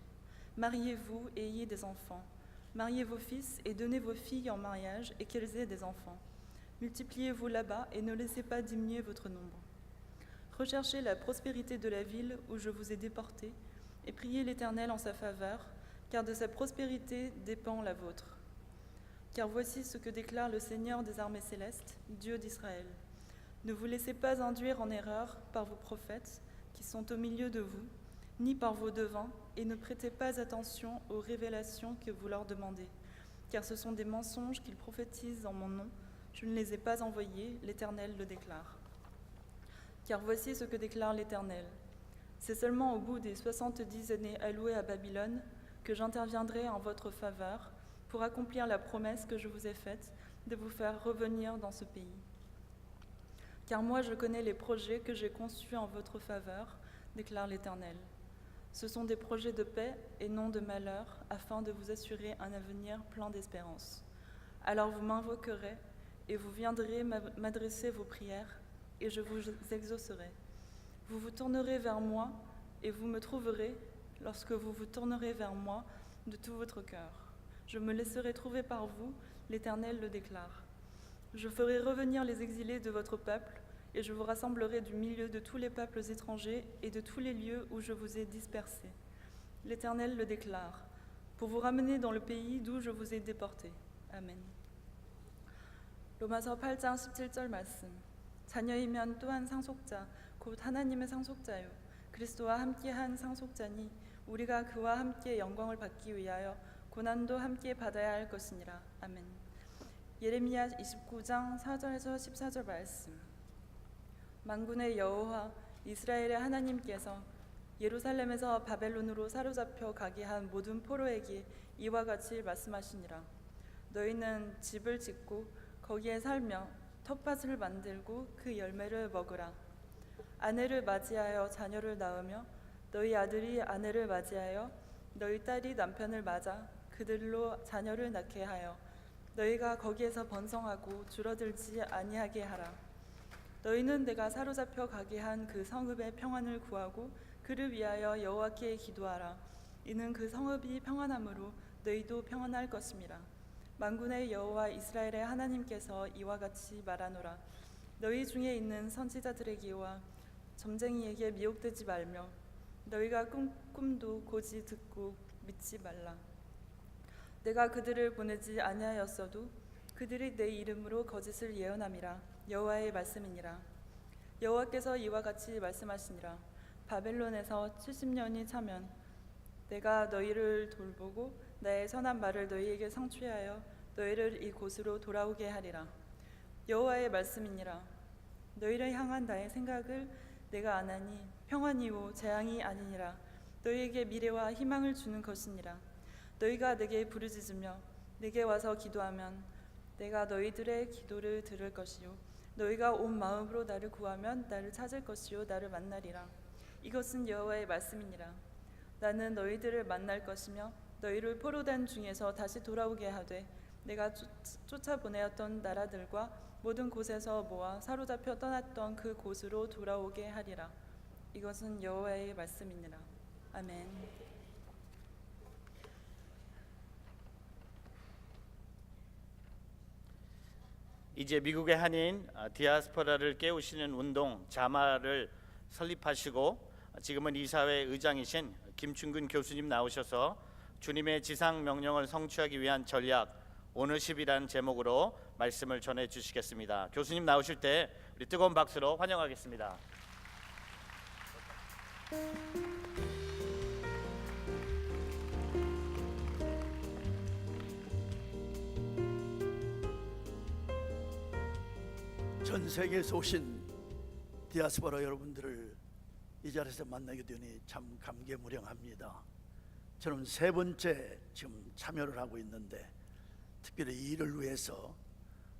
Mariez-vous et ayez des enfants. Mariez vos fils et donnez vos filles en mariage et qu'elles aient des enfants. Multipliez-vous là-bas et ne laissez pas diminuer votre nombre. Recherchez la prospérité de la ville où je vous ai déportés et priez l'Éternel en sa faveur, car de sa prospérité dépend la vôtre. Car voici ce que déclare le Seigneur des armées célestes, Dieu d'Israël. Ne vous laissez pas induire en erreur par vos prophètes qui sont au milieu de vous, ni par vos devins, et ne prêtez pas attention aux révélations que vous leur demandez, car ce sont des mensonges qu'ils prophétisent en mon nom. Je ne les ai pas envoyés, l'Éternel le déclare. Car voici ce que déclare l'Éternel. C'est seulement au bout des 70 années allouées à Babylone que j'interviendrai en votre faveur pour accomplir la promesse que je vous ai faite de vous faire revenir dans ce pays. Car moi je connais les projets que j'ai conçus en votre faveur, déclare l'Éternel. Ce sont des projets de paix et non de malheur, afin de vous assurer un avenir plein d'espérance. Alors vous m'invoquerez et vous viendrez m'adresser vos prières et je vous exaucerai. Vous vous tournerez vers moi et vous me trouverez lorsque vous vous tournerez vers moi de tout votre cœur. Je me laisserai trouver par vous, l'Éternel le déclare. Je ferai revenir les exilés de votre peuple et je vous rassemblerai du milieu de tous les peuples étrangers et de tous les lieux où je vous ai dispersés. L'Éternel le déclare, pour vous ramener dans le pays d'où je vous ai déportés. 아멘. 로마서 8장 17절 말씀. 자녀이면 또한 상속자, 곧 하나님의 상속자요. 그리스도와 함께한 상속자니 우리가 그와 함께 영광을 받기 위하여 고난도 함께 받아야 할 것이니라. 아멘. 예레미야 29장 4절에서 14절 말씀. 만군의 여호와 이스라엘의 하나님께서 예루살렘에서 바벨론으로 사로잡혀 가게 한 모든 포로에게 이와 같이 말씀하시니라. 너희는 집을 짓고 거기에 살며 텃밭을 만들고 그 열매를 먹으라. 아내를 맞이하여 자녀를 낳으며 너희 아들이 아내를 맞이하여 너희 딸이 남편을 맞아 그들로 자녀를 낳게 하여 너희가 거기에서 번성하고 줄어들지 아니하게 하라. 너희는 내가 사로잡혀 가게 한 그 성읍의 평안을 구하고 그를 위하여 여호와께 기도하라. 이는 그 성읍이 평안함으로 너희도 평안할 것임이라. 만군의 여호와 이스라엘의 하나님께서 이와 같이 말하노라. 너희 중에 있는 선지자들에게와 점쟁이에게 미혹되지 말며 너희가 꿈도 고지 듣고 믿지 말라. 내가 그들을 보내지 아니하였어도 그들이 내 이름으로 거짓을 예언함이라. 여호와의 말씀이니라. 여호와께서 이와 같이 말씀하시니라. 바벨론에서 70년이 차면 내가 너희를 돌보고 나의 선한 말을 너희에게 성취하여 너희를 이곳으로 돌아오게 하리라. 여호와의 말씀이니라. 너희를 향한 나의 생각을 내가 아나니 평안이요 재앙이 아니니라. 너희에게 미래와 희망을 주는 것이니라. 너희가 내게 부르짖으며 내게 와서 기도하면 내가 너희들의 기도를 들을 것이요 너희가 온 마음으로 나를 구하면 나를 찾을 것이요 나를 만나리라. 이것은 여호와의 말씀이니라. 나는 너희들을 만날 것이며 너희를 포로된 중에서 다시 돌아오게 하되 내가 쫓아보내었던 나라들과 모든 곳에서 모아 사로잡혀 떠났던 그 곳으로 돌아오게 하리라. 이것은 여호와의 말씀이니라. 아멘. 이제 미국의 한인 디아스포라를 깨우시는 운동 자마를 설립하시고 지금은 이사회 의장이신 김충근 교수님 나오셔서 주님의 지상 명령을 성취하기 위한 전략 오너십이라는 제목으로 말씀을 전해 주시겠습니다. 교수님 나오실 때 우리 뜨거운 박수로 환영하겠습니다. 전 세계에서 오신 디아스포라 여러분들을 이 자리에서 만나게 되니 참 감개무량합니다. 저는 세 번째 지금 참여를 하고 있는데 특별히 이 일을 위해서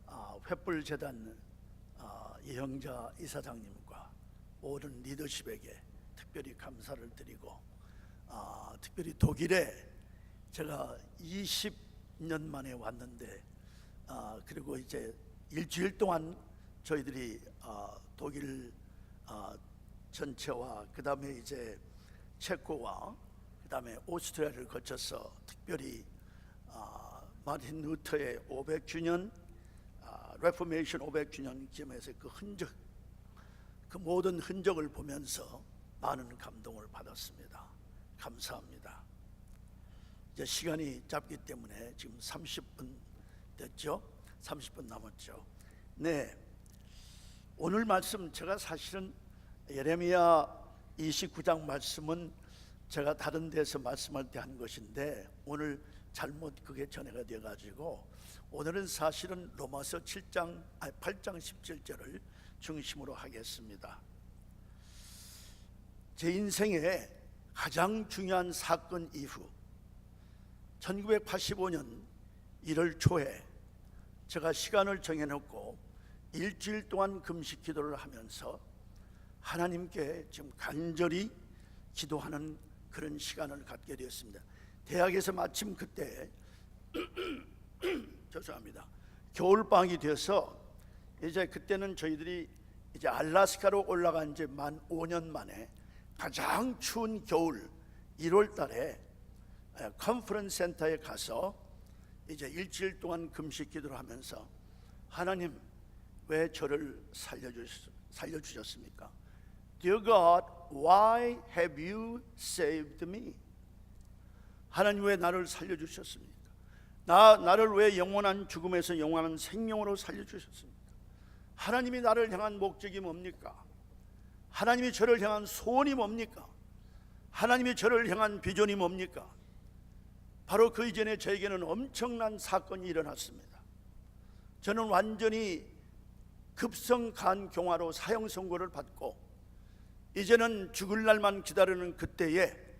횃불재단 이형자 이사장님과 모든 리더십에게 특별히 감사를 드리고 특별히 독일에 제가 20년 만에 왔는데 그리고 이제 일주일 동안 저희들이 독일 전체와 그 다음에 이제 체코와 그 다음에 오스트리아를 거쳐서 특별히 마틴 루터의 500주년 레포메이션 500주년 기념해서 그 흔적, 그 모든 흔적을 보면서 많은 감동을 받았습니다. 감사합니다. 이제 시간이 짧기 때문에 지금 30분 됐죠? 30분 남았죠? 네, 오늘 말씀 제가 사실은 예레미야 29장 말씀은 제가 다른 데서 말씀할 때 한 것인데 오늘 잘못 그게 전해가 되어가지고 오늘은 사실은 로마서 8장 17절을 중심으로 하겠습니다. 제 인생의 가장 중요한 사건 이후 1985년 1월 초에 제가 시간을 정해놓고 일주일 동안 금식 기도를 하면서 하나님께 지금 간절히 기도하는 그런 시간을 갖게 되었습니다. 대학에서 마침 그때 죄송합니다. 겨울방학이 되어서 이제 그때는 저희들이 이제 알래스카로 올라간 지 만 5년 만에 가장 추운 겨울 1월 달에 컨퍼런스 센터에 가서 이제 일주일 동안 금식 기도를 하면서 하나님 왜 저를 살려주셨습니까? Dear God, why have you saved me? 하나님 왜 나를 살려주셨습니까? 나를 왜 영원한 죽음에서 영원한 생명으로 살려주셨습니까? 하나님이 나를 향한 목적이 뭡니까? 하나님이 저를 향한 소원이 뭡니까? 하나님이 저를 향한 비전이 뭡니까? 바로 그 이전에 저에게는 엄청난 사건이 일어났습니다. 저는 완전히 급성간경화로 사형 선고를 받고 이제는 죽을 날만 기다리는 그때에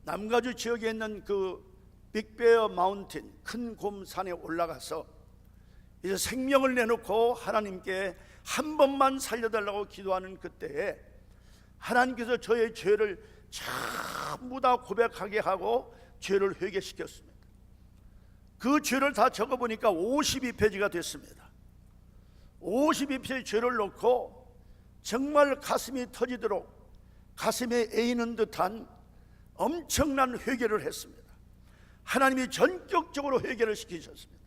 남가주 지역에 있는 그 빅베어 마운틴 큰 곰산에 올라가서 이제 생명을 내놓고 하나님께 한 번만 살려달라고 기도하는 그때에 하나님께서 저의 죄를 전부 다 고백하게 하고 죄를 회개시켰습니다. 그 죄를 다 적어보니까 52페이지가 됐습니다. 52페이지 죄를 놓고 정말 가슴이 터지도록 가슴에 에이는 듯한 엄청난 회개를 했습니다. 하나님이 전격적으로 회개를 시키셨습니다.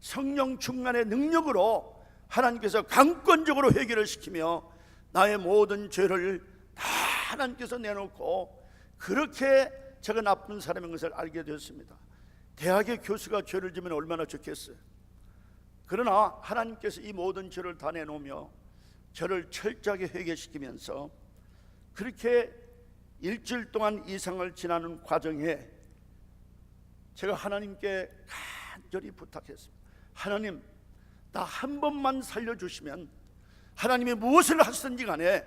성령 충만의 능력으로 하나님께서 강권적으로 회개를 시키며 나의 모든 죄를 다 하나님께서 내놓고 그렇게 제가 나쁜 사람인 것을 알게 되었습니다. 대학의 교수가 죄를 지면 얼마나 좋겠어요. 그러나 하나님께서 이 모든 죄를 다 내놓으며 저를 철저하게 회개시키면서 그렇게 일주일 동안 이상을 지나는 과정에 제가 하나님께 간절히 부탁했습니다. 하나님, 나 한 번만 살려주시면 하나님이 무엇을 하시든지 간에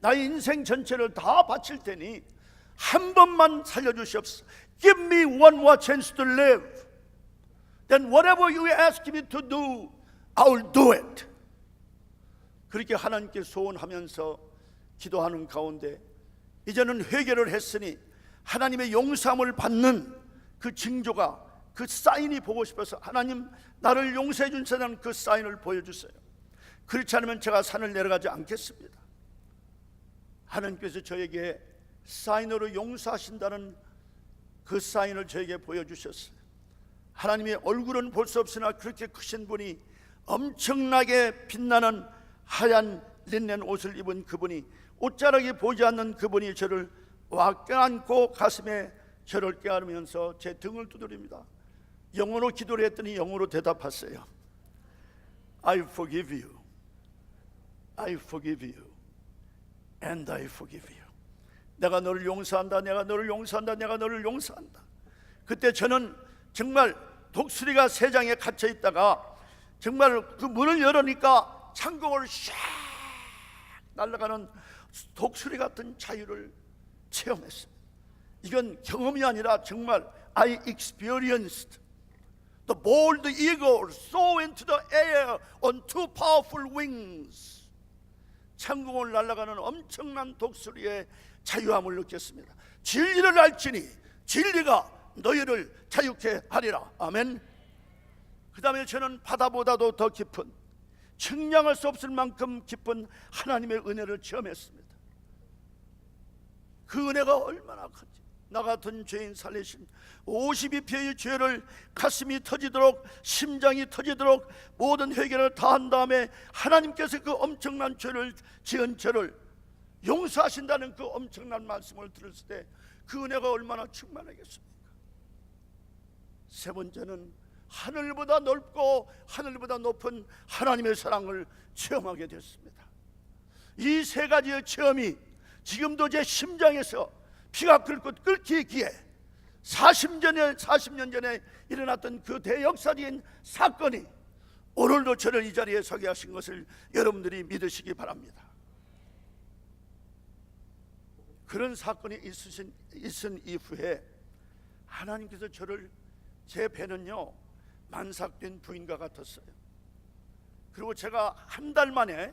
나의 인생 전체를 다 바칠 테니 한 번만 살려주시옵소서. Give me one more chance to live. Then whatever you ask me to do, I will do it. 그렇게 하나님께 소원하면서 기도하는 가운데 이제는 회개를 했으니 하나님의 용서함을 받는 그 징조가 그 사인이 보고 싶어서 하나님 나를 용서해 주신다는 그 사인을 보여주세요. 그렇지 않으면 제가 산을 내려가지 않겠습니다. 하나님께서 저에게 사인으로 용서하신다는 그 사인을 저에게 보여주셨어요. 하나님의 얼굴은 볼 수 없으나 그렇게 크신 분이, 엄청나게 빛나는 하얀 린넨 옷을 입은 그분이, 옷자락이 보이지 않는 그분이 저를 와 껴안고 가슴에 저를 껴안으면서 제 등을 두드립니다. 영어로 기도를 했더니 영어로 대답하세요. I forgive you. I forgive you. And I forgive you. 내가 너를 용서한다. 내가 너를 용서한다. 내가 너를 용서한다. 그때 저는 정말 독수리가 세장에 갇혀 있다가 정말 그 문을 열으니까 창공을 샥 날아가는 독수리 같은 자유를 체험했습니다. 이건 경험이 아니라 정말 I experienced the bold eagle soar into the air on two powerful wings. 창공을 날아가는 엄청난 독수리의 자유함을 느꼈습니다. 진리를 알지니 진리가 너희를 자유케 하리라. 아멘. 그 다음에 저는 바다보다도 더 깊은, 측량할 수 없을 만큼 깊은 하나님의 은혜를 체험했습니다. 그 은혜가 얼마나 큰지. 나 같은 죄인 살리신 52표의 죄를 가슴이 터지도록, 심장이 터지도록 모든 회개를 다 한 다음에 하나님께서 그 엄청난 죄를 지은 저를 용서하신다는 그 엄청난 말씀을 들었을 때 그 은혜가 얼마나 충만하겠습니까? 세 번째는 하늘보다 넓고 하늘보다 높은 하나님의 사랑을 체험하게 됐습니다. 이 세 가지의 체험이 지금도 제 심장에서 피가 끓기에 40년 전에 일어났던 그 대역사적인 사건이 오늘도 저를 이 자리에 서게 하신 것을 여러분들이 믿으시기 바랍니다. 그런 사건이 있은 이후에 하나님께서 저를, 제 배는요 만삭된 부인과 같았어요. 그리고 제가 한 달 만에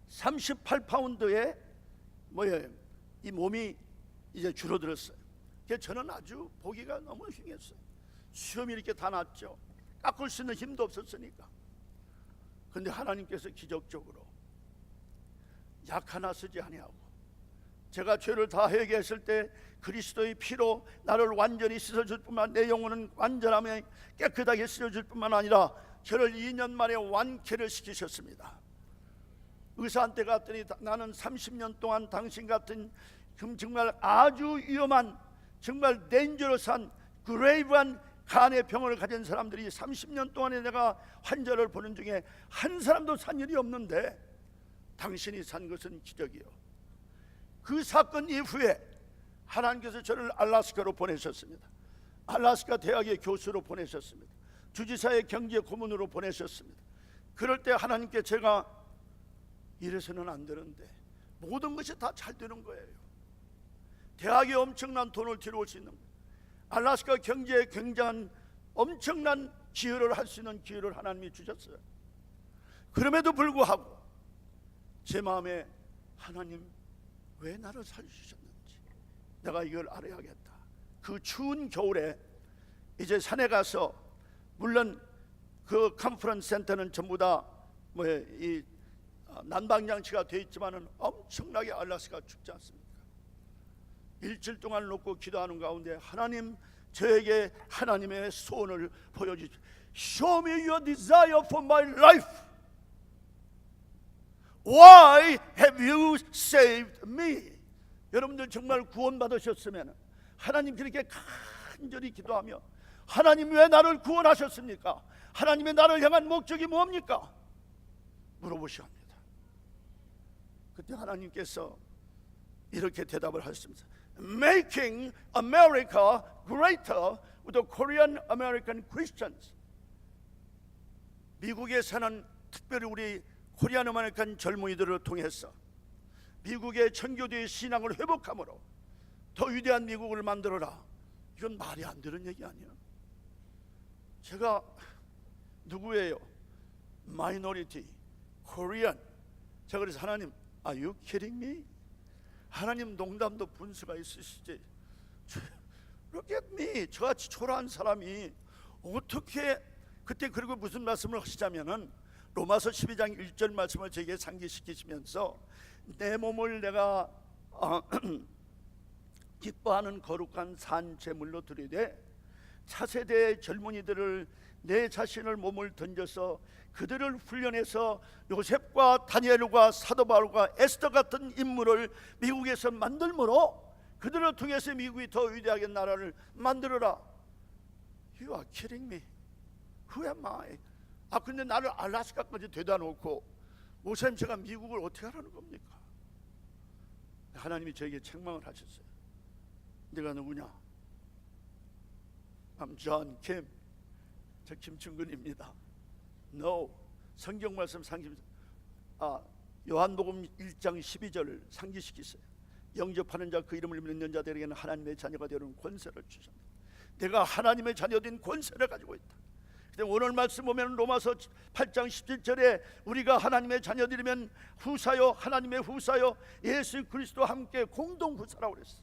38파운드의 이 몸이 이제 줄어들었어요. 그래서 저는 아주 보기가 너무 흉했어요. 수염이 이렇게 다 났죠. 깎을 수 있는 힘도 없었으니까. 그런데 하나님께서 기적적으로 약 하나 쓰지 아니하고 제가 죄를 다 회개했을 때 그리스도의 피로 나를 완전히 씻어줄 뿐만, 내 영혼은 완전하며 깨끗하게 씻어줄 뿐만 아니라 저를 2년 만에 완쾌를 시키셨습니다. 의사한테 갔더니 나는 30년 동안 당신 같은 정말 아주 위험한, 정말 데인저러스한 그레이브한 간의 병을 가진 사람들이 30년 동안에 내가 환자를 보는 중에 한 사람도 산 일이 없는데 당신이 산 것은 기적이요. 그 사건 이후에 하나님께서 저를 알래스카로 보내셨습니다. 알래스카 대학의 교수로 보내셨습니다. 주지사의 경제 고문으로 보내셨습니다. 그럴 때 하나님께 제가 이래서는 안 되는데 모든 것이 다 잘 되는 거예요. 대학에 엄청난 돈을 들여올 수 있는 거예요. 알래스카 경제에 굉장한 엄청난 기여를 할 수 있는 기회를 하나님이 주셨어요. 그럼에도 불구하고 제 마음에 하나님 왜 나를 살리셨는지 내가 이걸 알아야겠다. 그 추운 겨울에 이제 산에 가서, 물론 그 컨퍼런스 센터는 전부 다 이 난방장치가 되어 있지만은 엄청나게 알래스카가 춥지 않습니까? 일주일 동안 놓고 기도하는 가운데 하나님, 저에게 하나님의 소원을 보여주십시오. Show me your desire for my life. Why have you saved me? 여러분들 정말 구원받으셨으면 하나님 그렇게 간절히 기도하며 하나님 왜 나를 구원하셨습니까? 하나님의 나를 향한 목적이 뭡니까? 물어보셔야 합니다. 그때 하나님께서 이렇게 대답을 하셨습니다. Making America greater with the Korean American Christians. 미국에 사는 특별히 우리 코리안 아메리칸 젊은이들을 통해서 미국의 청교도의 신앙을 회복함으로 더 위대한 미국을 만들어라. 이건 말이 안 되는 얘기 아니에요. 제가 누구예요? 마이너리티 코리안. 제가 그래서 하나님, Are you kidding me? 하나님 농담도 분수가 있으시지. Look at me. 저같이 초라한 사람이 어떻게 그때 그리고 무슨 말씀을 하시자면은 로마서 12장 1절 말씀을 제게 상기시키시면서 내 몸을 내가 기뻐하는 거룩한 산 제물로 드리되 차세대의 젊은이들을 내 자신을 몸을 던져서 그들을 훈련해서 요셉과 다니엘과 사도 바울과 에스더 같은 인물을 미국에서 만들므로 그들을 통해서 미국이 더 위대하게 나라를 만들어라. You are kidding me. Who am I? 근데 나를 알라스카까지 데려다 놓고 목사님 제가 미국을 어떻게 하라는 겁니까? 하나님이 저에게 책망을 하셨어요. 내가 누구냐? I'm John Kim. 저 김충근입니다. No. 성경 말씀 요한복음 1장 12절을 상기시키세요. 영접하는 자 그 이름을 믿는 자들에게는 하나님의 자녀가 되는 권세를 주셨다. 내가 하나님의 자녀된 권세를 가지고 있다. 근데 오늘 말씀 보면 로마서 8장 17절에 우리가 하나님의 자녀들이면 후사요 하나님의 후사요 예수 그리스도와 함께 공동 후사라고 그랬어.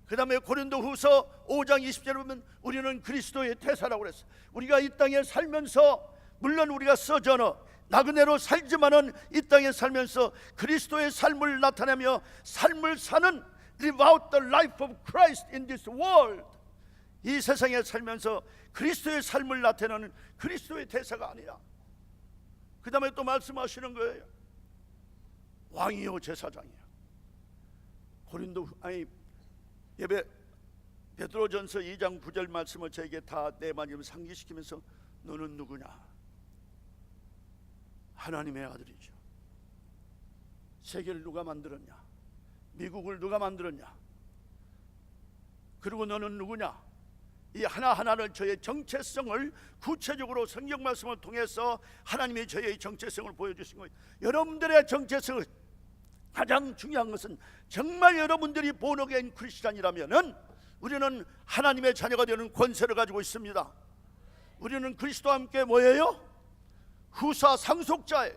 그 다음에 고린도후서 5장 20절에 보면 우리는 그리스도의 대사라고 그랬어. 우리가 이 땅에 살면서 물론 우리가 서전어 나그네로 살지만은 이 땅에 살면서 그리스도의 삶을 나타내며 삶을 사는 live out the life of Christ in this world. 이 세상에 살면서 그리스도의 삶을 나타내는 그리스도의 대사가 아니야. 그 다음에 또 말씀하시는 거예요. 왕이요 제사장이야. 베드로전서 2장 9절 말씀을 저에게 다 내 마음을 상기시키면서 너는 누구냐? 하나님의 아들이죠. 세계를 누가 만들었냐? 미국을 누가 만들었냐? 그리고 너는 누구냐? 이 하나하나를 저의 정체성을 구체적으로 성경 말씀을 통해서 하나님이 저의 정체성을 보여주신 거예요. 여러분들의 정체성을 가장 중요한 것은 정말 여러분들이 born again 크리스찬이라면은 우리는 하나님의 자녀가 되는 권세를 가지고 있습니다. 우리는 그리스도와 함께 뭐예요? 후사 상속자예요.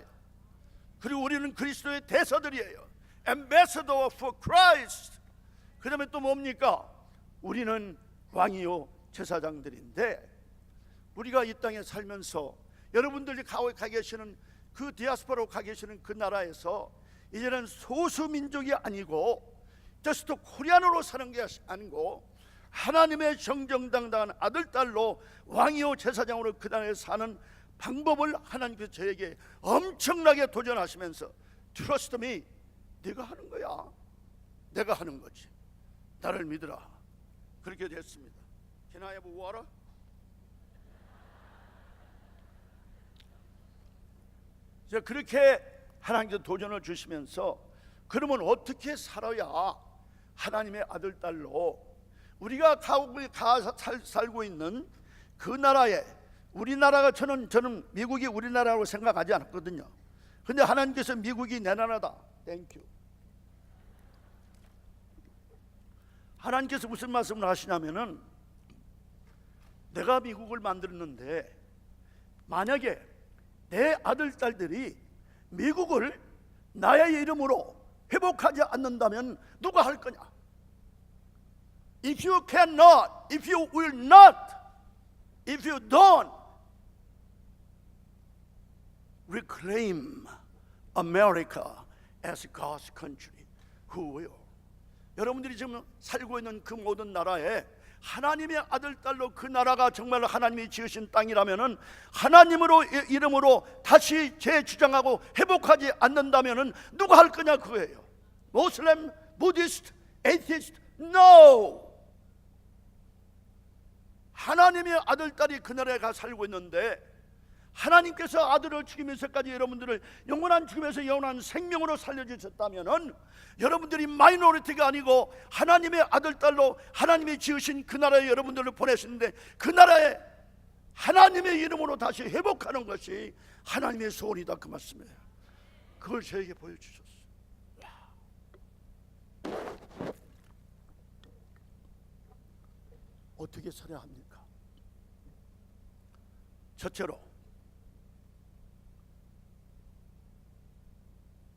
그리고 우리는 그리스도의 대사들이에요. Ambassador for Christ. 그 다음에 또 뭡니까? 우리는 왕이요 제사장들인데 우리가 이 땅에 살면서 여러분들이 가 계시는 그 디아스포라로 가 계시는 그 나라에서 이제는 소수민족이 아니고 just 코리안으로 사는 게 아니고 하나님의 정정당당한 아들 딸로 왕이요 제사장으로 그 나라에 사는 방법을 하나님께서 저에게 엄청나게 도전하시면서 Trust me. 네가 하는 거야. 내가 하는 거지. 나를 믿으라. 그렇게 됐습니다. Can I have water? 그렇게 하나님께서 도전을 주시면서 그러면 어떻게 살아야 하나님의 아들 딸로 우리가 살고 있는 그 나라에 우리나라가 저는 미국이 우리나라라고 생각하지 않았거든요. 근데 하나님께서 미국이 내 나라다. 땡큐. 하나님께서 무슨 말씀을 하시냐면은 내가 미국을 만들었는데 만약에 내 아들 딸들이 미국을 나의 이름으로 회복하지 않는다면 누가 할 거냐? If you cannot, if you will not, if you don't reclaim America as God's country, who will? 여러분들이 지금 살고 있는 그 모든 나라에 하나님의 아들 딸로 그 나라가 정말 하나님이 지으신 땅이라면은 하나님으로 이름으로 다시 재주장하고 회복하지 않는다면은 누가 할 거냐 그거예요. 모슬렘, 부디스트, 에이티스트, no. 하나님의 아들 딸이 그 나라에 가 살고 있는데 하나님께서 아들을 죽이면서까지 여러분들을 영원한 죽음에서 영원한 생명으로 살려주셨다면은 여러분들이 마이너리티가 아니고 하나님의 아들 딸로 하나님이 지으신 그 나라에 여러분들을 보내시는데 그 나라에 하나님의 이름으로 다시 회복하는 것이 하나님의 소원이다 그 말씀이에요. 그걸 저에게 보여주셨어요. 어떻게 살아야 합니까? 첫째로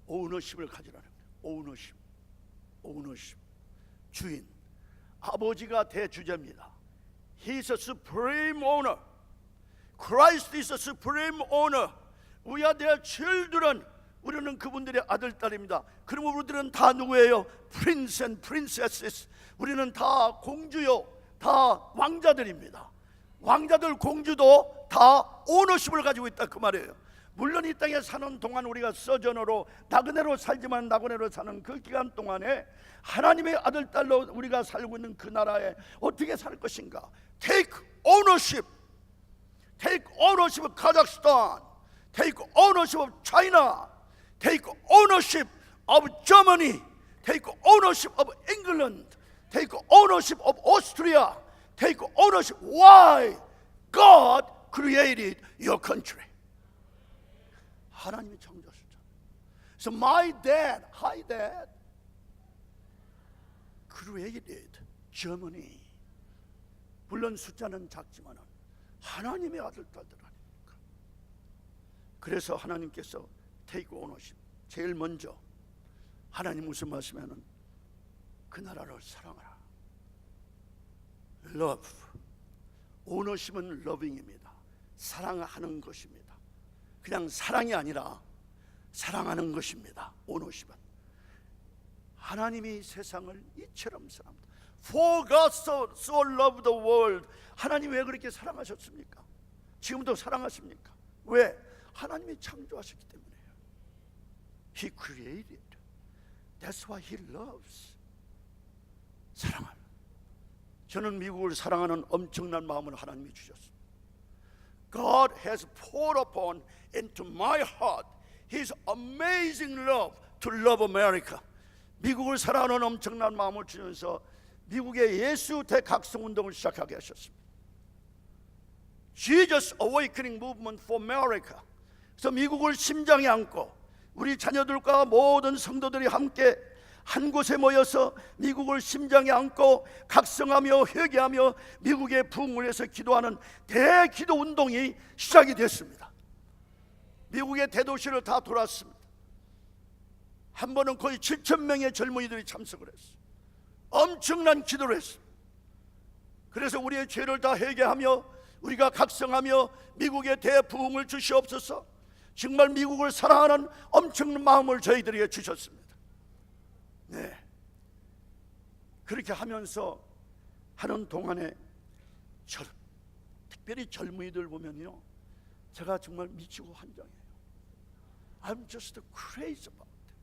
오너십을 가지라는 거예요. 오너십 주인. 아버지가 대주제입니다. He is a supreme owner. Christ is a supreme owner. We are their children. 우리는 그분들의 아들, 딸입니다. 그러면 우리들은 다 누구예요? Prince and princesses. 우리는 다 공주요, 다 왕자들입니다. 왕자들, 공주도 다 오너십을 가지고 있다 그 말이에요. 물론 이 땅에 사는 동안 우리가 서전으로 나그네로 살지만 나그네로 사는 그 기간 동안에 하나님의 아들, 딸로 우리가 살고 있는 그 나라에 어떻게 살 것인가? Take ownership. Take ownership of Kazakhstan. Take ownership of China. Take ownership of Germany. Take ownership of England. Take ownership of Austria. Take ownership. Why? God created your country. 하나님이 창조하셨잖아요. So my dad, hi dad, created Germany. 물론 숫자는 작지만은 하나님의 아들, 딸들 아닙니까? 그래서 하나님께서 take ownership. 제일 먼저 하나님 무슨 말씀하면 그 나라를 사랑하라. Love. ownership은 loving입니다. 사랑하는 것입니다. 그냥 사랑이 아니라 사랑하는 것입니다. ownership은. 하나님이 세상을 이처럼 사랑합니다. For God so loved the world. 하나님 왜 그렇게 사랑하셨습니까? 지금도 사랑하십니까? 왜? 하나님이 창조하셨기 때문에요. He created. That's why He loves. 사랑하는. 저는 미국을 사랑하는 엄청난 마음을 하나님이 주셨습니다. God has poured upon into my heart His amazing love to love America. 미국을 사랑하는 엄청난 마음을 주면서 미국의 예수 대각성 운동을 시작하게 하셨습니다. Jesus Awakening Movement for America. 그래서 미국을 심장에 안고 우리 자녀들과 모든 성도들이 함께 한 곳에 모여서 미국을 심장에 안고 각성하며 회개하며 미국의 부흥을 위해서 기도하는 대기도 운동이 시작이 됐습니다. 미국의 대도시를 다 돌았습니다. 한 번은 거의 7,000명의 젊은이들이 참석을 했어요. 엄청난 기도를 했어요. 그래서 우리의 죄를 다 회개하며 우리가 각성하며 미국의 대부흥을 주시옵소서. 정말 미국을 사랑하는 엄청난 마음을 저희들에게 주셨습니다. 네, 그렇게 하면서 하는 동안에 특별히 젊은이들 보면요, 제가 정말 미치고 환장해요. I'm just crazy about it.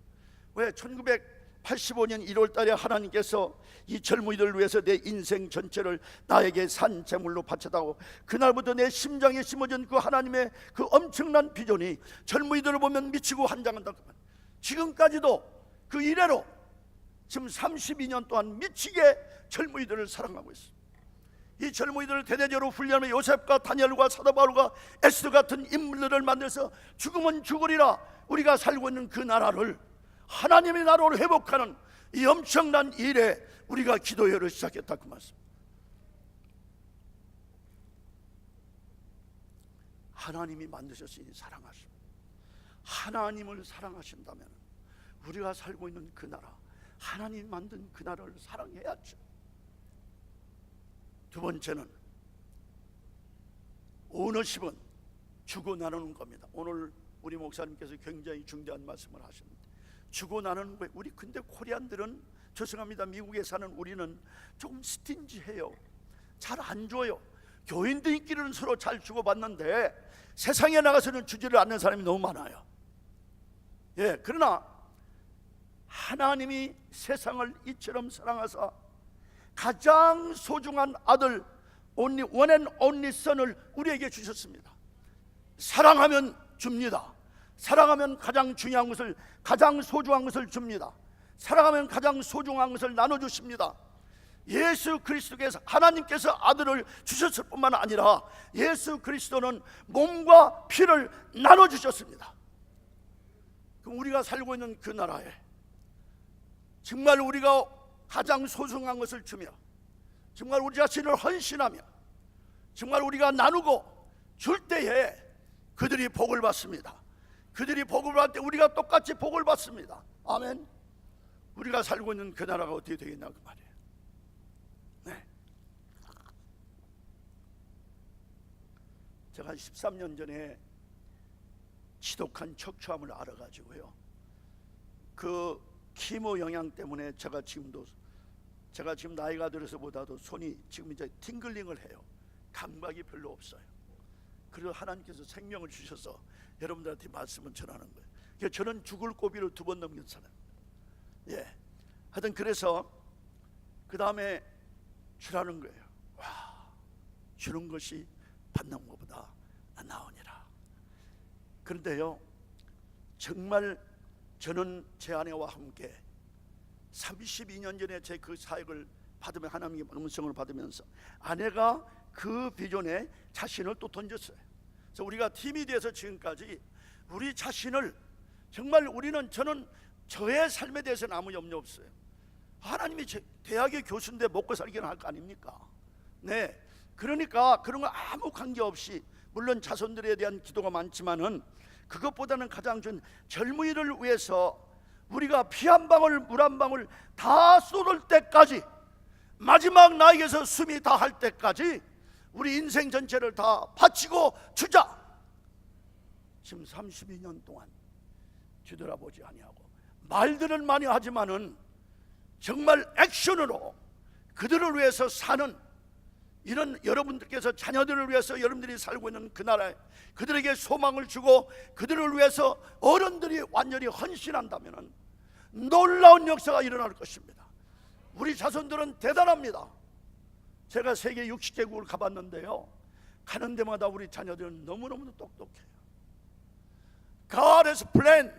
왜? 1985년 1월 달에 하나님께서 이 젊은이들을 위해서 내 인생 전체를 나에게 산 제물로 바쳤다고, 그날부터 내 심장에 심어진 그 하나님의 그 엄청난 비전이 젊은이들을 보면 미치고 환장한다. 지금까지도 그 이래로 지금 32년 동안 미치게 젊은이들을 사랑하고 있습니다. 이 젊은이들을 대대적으로 훈련하며 요셉과 다니엘과 사도 바울과 에스더 같은 인물들을 만들어서 죽으면 죽으리라 우리가 살고 있는 그 나라를, 하나님의 나라로 회복하는 이 엄청난 일에 우리가 기도회를 시작했다 그 말씀. 하나님이 만드셨으니 사랑하십니다. 하나님을 사랑하신다면 우리가 살고 있는 그 나라, 하나님 만든 그 나라를 사랑해야죠. 두 번째는 오너십은 주고 나누는 겁니다. 오늘 우리 목사님께서 굉장히 중대한 말씀을 하셨는데, 주고 나누는 거예요. 우리 근데 코리안들은, 죄송합니다, 미국에 사는 우리는 조금 스틴지해요. 잘 안 줘요. 교인들끼리는 서로 잘 주고받는데 세상에 나가서는 주지를 않는 사람이 너무 많아요. 예, 그러나 하나님이 세상을 이처럼 사랑하사 가장 소중한 아들, only one and only son을 우리에게 주셨습니다. 사랑하면 줍니다. 사랑하면 가장 중요한 것을, 가장 소중한 것을 줍니다. 사랑하면 가장 소중한 것을 나눠주십니다. 예수 그리스도께서, 하나님께서 아들을 주셨을 뿐만 아니라 예수 그리스도는 몸과 피를 나눠주셨습니다. 그럼 우리가 살고 있는 그 나라에 정말 우리가 가장 소중한 것을 주며, 정말 우리 자신을 헌신하며, 정말 우리가 나누고 줄 때에 그들이 복을 받습니다. 그들이 복을 받을 때 우리가 똑같이 복을 받습니다. 아멘. 우리가 살고 있는 그 나라가 어떻게 되겠냐 그 말이에요. 제가 13년 전에 지독한 척추암을 앓아가지고요, 그 키모 영향 때문에 제가 지금 나이가 들어서보다도 손이 지금 이제 팅글링을 해요. 감각이 별로 없어요. 그래서 하나님께서 생명을 주셔서 여러분들한테 말씀을 전하는 거예요. 그러니까 저는 죽을 고비를 2번 넘긴 사람. 예. 하여튼 그래서 그 다음에 주라는 거예요. 와, 주는 것이 받는 것보다 나으니라. 그런데요, 정말 저는 제 아내와 함께 32년 전에 제 그 사역을 받으면, 하나님의 음성을 받으면서 아내가 그 비전에 자신을 또 던졌어요. 그래서 우리가 팀이 돼서 지금까지 우리 자신을 정말 저는 저의 삶에 대해서는 아무 염려 없어요. 하나님이 대학의 교수인데 먹고 살기는 할 거 아닙니까? 네. 그러니까 그런 거 아무 관계없이, 물론 자손들에 대한 기도가 많지만은 그것보다는 가장 전 젊은이를 위해서 우리가 피 한 방울 물 한 방울 다 쏟을 때까지, 마지막 나에게서 숨이 다 할 때까지 우리 인생 전체를 다 바치고 주자. 지금 32년 동안 뒤돌아보지 아니하고, 말들은 많이 하지만은 정말 액션으로 그들을 위해서 사는, 이런 여러분들께서 자녀들을 위해서 여러분들이 살고 있는 그 나라에 그들에게 소망을 주고 그들을 위해서 어른들이 완전히 헌신한다면 놀라운 역사가 일어날 것입니다. 우리 자손들은 대단합니다. 제가 세계 60개국을 가봤는데요, 가는 데마다 우리 자녀들은 너무너무 똑똑해요. God has planned,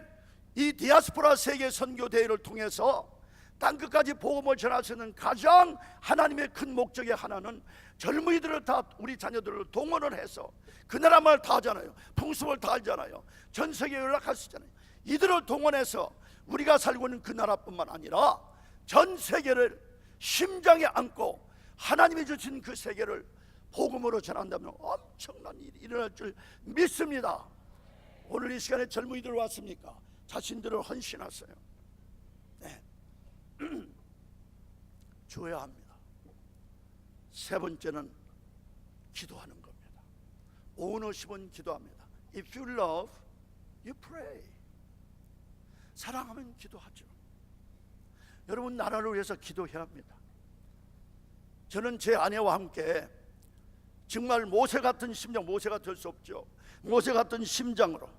이 디아스포라 세계 선교 대회를 통해서 땅끝까지 복음을 전할 수 있는 가장 하나님의 큰 목적의 하나는 젊은이들을 다, 우리 자녀들을 동원을 해서 그 나라 말 다 하잖아요. 풍습을 다 알잖아요. 전 세계에 연락할 수 있잖아요. 이들을 동원해서 우리가 살고 있는 그 나라뿐만 아니라 전 세계를 심장에 안고 하나님이 주신 그 세계를 복음으로 전한다면 엄청난 일이 일어날 줄 믿습니다. 오늘 이 시간에 젊은이들 왔습니까? 자신들을 헌신하세요. 네. 줘야 합니다. 세 번째는 기도하는 겁니다. 오너십은 기도합니다. If you love, you pray. 사랑하면 기도하죠. 여러분, 나라를 위해서 기도해야 합니다. 저는 제 아내와 함께 정말 모세 같은 심정, 모세가 될 수 없죠. 모세 같은 심장으로,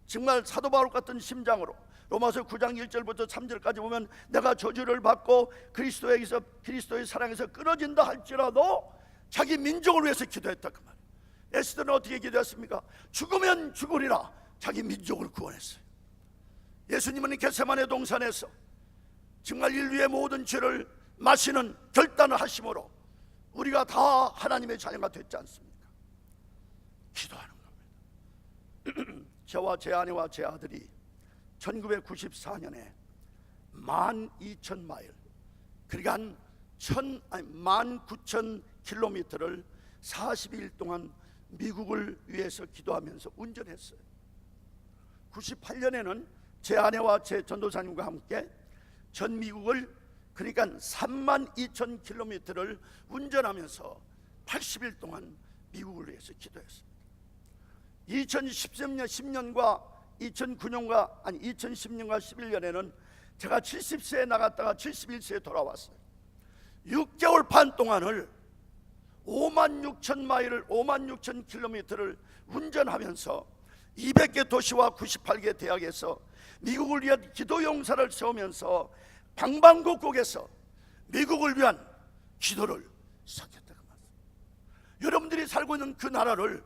정말 사도 바울 같은 심장으로, 로마서 9장 1절부터 3절까지 보면 내가 저주를 받고 그리스도의 사랑에서 끊어진다 할지라도 자기 민족을 위해서 기도했다, 그 말. 에스더는 어떻게 기도했습니까? 죽으면 죽으리라, 자기 민족을 구원했어요. 예수님은 겟세마네 동산에서 정말 인류의 모든 죄를 마시는 결단을 하심으로 우리가 다 하나님의 자녀가 됐지 않습니까? 기도하는 겁니다. 저와 제 아내와 제 아들이 1994년에 12,000마일, 그러니까 한 19,000km를 40일 동안 미국을 위해서 기도하면서 운전했어요. 98년에는 제 아내와 제 전도사님과 함께 전 미국을, 그러니까 32,000km를 운전하면서 80일 동안 미국을 위해서 기도했습니다. 2010년과 2009년과 2010년과 11년에는 제가 70세에 나갔다가 71세에 돌아왔어요. 6개월 반 동안을 56,000마일을 56,000km를 운전하면서 200개 도시와 98개 대학에서 미국을 위한 기도 용사를 세우면서 방방곡곡에서 미국을 위한 기도를 시작했다고 말씀. 여러분들이 살고 있는 그 나라를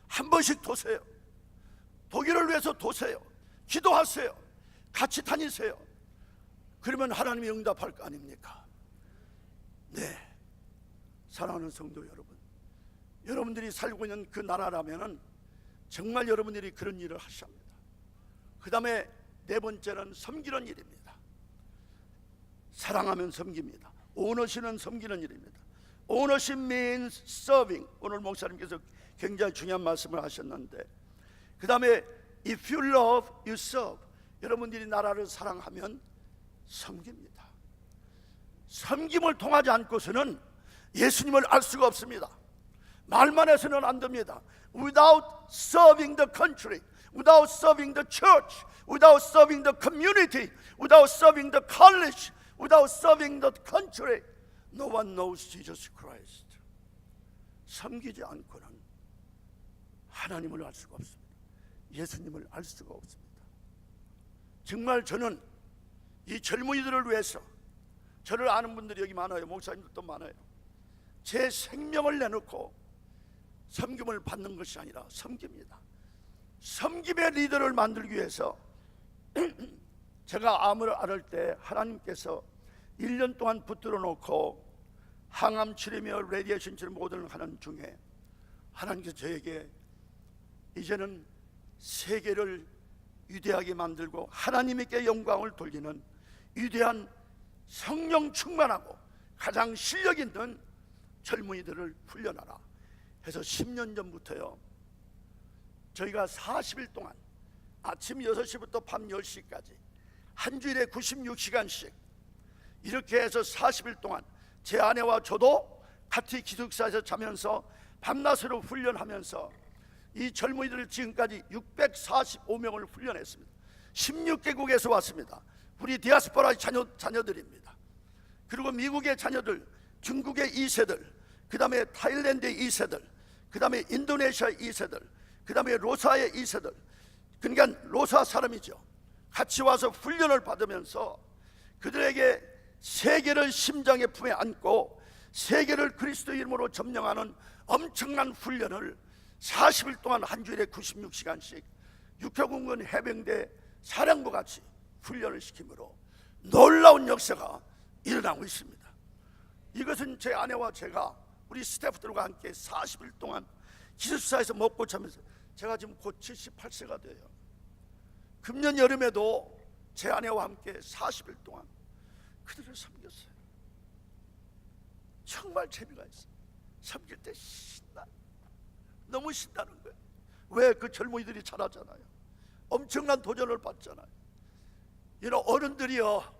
한 번씩 도세요. 독일을 위해서 도세요. 기도하세요. 같이 다니세요. 그러면 하나님이 응답할 거 아닙니까? 네, 사랑하는 성도 여러분, 여러분들이 살고 있는 그 나라라면은 정말 여러분들이 그런 일을 하셔야 합니다. 그 다음에 네 번째는 섬기는 일입니다. 사랑하면 섬깁니다. 오너시는 섬기는 일입니다. Ownership means serving. 오늘 목사님께서 굉장히 중요한 말씀을 하셨는데, 그 다음에 if you love, you serve. 여러분들이 나라를 사랑하면 섬깁니다. 섬김을 통하지 않고서는 예수님을 알 수가 없습니다. 말만 해서는 안 됩니다. Without serving the country, without serving the church, without serving the community, without serving the college, without serving the country, no one knows Jesus Christ. 섬기지 않고는 하나님을 알 수가 없습니다. 예수님을 알 수가 없습니다. 정말 저는 이 젊은이들을 위해서, 저를 아는 분들이 여기 많아요. 목사님들도 많아요. 제 생명을 내놓고 섬김을 받는 것이 아니라 섬깁니다. 섬김의 리더를 만들기 위해서 제가 암을 앓을 때 하나님께서 1년 동안 붙들어 놓고 항암 치료며 레디에이션 치료 모든 하는 중에 하나님께서 저에게 이제는 세계를 위대하게 만들고 하나님께 영광을 돌리는 위대한 성령 충만하고 가장 실력 있는 젊은이들을 훈련하라 해서 10년 전부터요, 저희가 40일 동안 아침 6시부터 밤 10시까지 한 주일에 96시간씩 이렇게 해서 40일 동안 제 아내와 저도 같이 기숙사에서 자면서 밤낮으로 훈련하면서 이 젊은이들을 지금까지 645명을 훈련했습니다. 16개국에서 왔습니다. 우리 디아스포라 자녀들입니다. 그리고 미국의 자녀들, 중국의 2세들, 그 다음에 타일랜드의 2세들, 그 다음에 인도네시아의 2세들, 그 다음에 로사의 2세들, 그러니까 로사 사람이죠. 같이 와서 훈련을 받으면서 그들에게 세계를 심장의 품에 안고 세계를 그리스도 이름으로 점령하는 엄청난 훈련을 40일 동안 한 주일에 96시간씩 육해공군 해병대 사령부 같이 훈련을 시키므로 놀라운 역사가 일어나고 있습니다. 이것은 제 아내와 제가 우리 스태프들과 함께 40일 동안 기숙사에서 먹고 자면서, 제가 지금 곧 78세가 돼요. 금년 여름에도 제 아내와 함께 40일 동안 그들을 섬겼어요. 정말 재미가 있어요. 섬길 때 신나, 너무 신나는 거예요. 왜? 그 젊은이들이 잘하잖아요. 엄청난 도전을 받잖아요. 이런 어른들이요,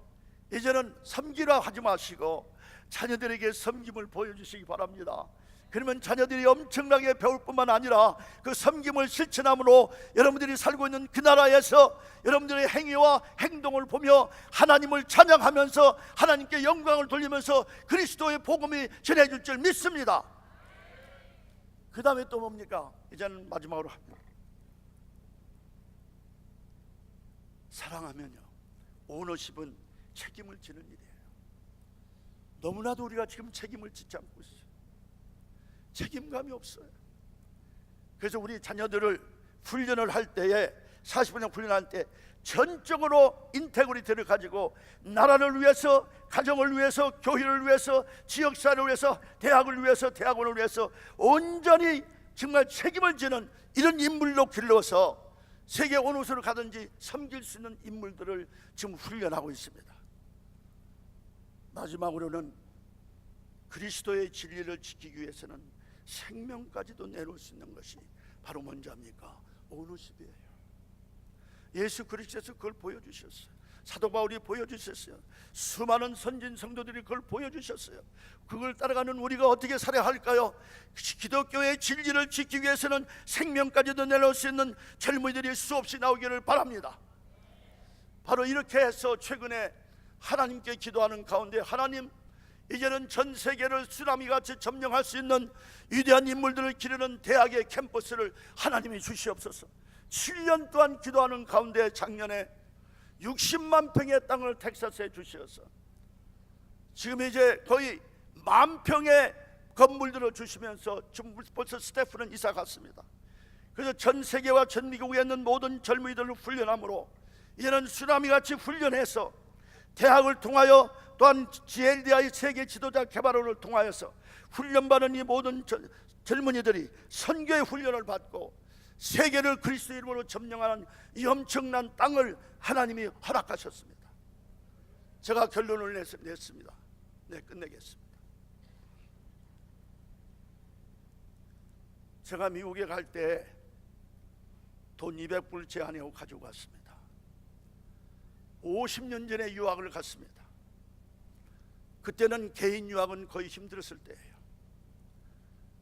이제는 섬기라 하지 마시고 자녀들에게 섬김을 보여주시기 바랍니다. 그러면 자녀들이 엄청나게 배울 뿐만 아니라 그 섬김을 실천함으로 여러분들이 살고 있는 그 나라에서 여러분들의 행위와 행동을 보며 하나님을 찬양하면서 하나님께 영광을 돌리면서 그리스도의 복음이 전해질 줄 믿습니다. 그 다음에 또 뭡니까? 이제는 마지막으로 합니다. 사랑하면요, 오너십은 책임을 지는 일이에요. 너무나도 우리가 지금 책임을 짓지 않고 있어요. 책임감이 없어요. 그래서 우리 자녀들을 훈련을 할 때에 40년 훈련할 때 전적으로 인테그리티를 가지고 나라를 위해서, 가정을 위해서, 교회를 위해서, 지역사회를 위해서, 대학을 위해서, 대학원을 위해서 온전히 정말 책임을 지는 이런 인물로 길러서 세계 어느 곳으로 가든지 섬길 수 있는 인물들을 지금 훈련하고 있습니다. 마지막으로는 그리스도의 진리를 지키기 위해서는 생명까지도 내놓을 수 있는 것이 바로 뭔지 압니까? 오너십이에요. 예수 그리스도께서 그걸 보여주셨어요. 사도 바울이 보여주셨어요. 수많은 선진 성도들이 그걸 보여주셨어요. 그걸 따라가는 우리가 어떻게 살아야 할까요? 기독교의 진리를 지키기 위해서는 생명까지도 내놓을 수 있는 젊은이들이 수없이 나오기를 바랍니다. 바로 이렇게 해서 최근에 하나님께 기도하는 가운데, 하나님, 이제는 전 세계를 쓰나미같이 점령할 수 있는 위대한 인물들을 기르는 대학의 캠퍼스를 하나님이 주시옵소서. 7년 동안 기도하는 가운데 작년에 60만 평의 땅을 텍사스에 주셔서 지금 이제 거의 10,000평의 건물들을 주시면서 지금 벌써 스태프는 이사 갔습니다. 그래서 전 세계와 전 미국에 있는 모든 젊은이들을 훈련함으로 이제는 쓰나미같이 훈련해서 대학을 통하여 또한 GLDI 세계 지도자 개발원을 통하여서 훈련받은 이 모든 젊은이들이 선교의 훈련을 받고 세계를 그리스도 이름으로 점령하는 이 엄청난 땅을 하나님이 허락하셨습니다. 제가 결론을 냈습니다. 끝내겠습니다. 제가 미국에 갈 때 돈 200불 제 아내하고 가지고 갔습니다. 50년 전에 유학을 갔습니다. 그때는 개인 유학은 거의 힘들었을 때예요.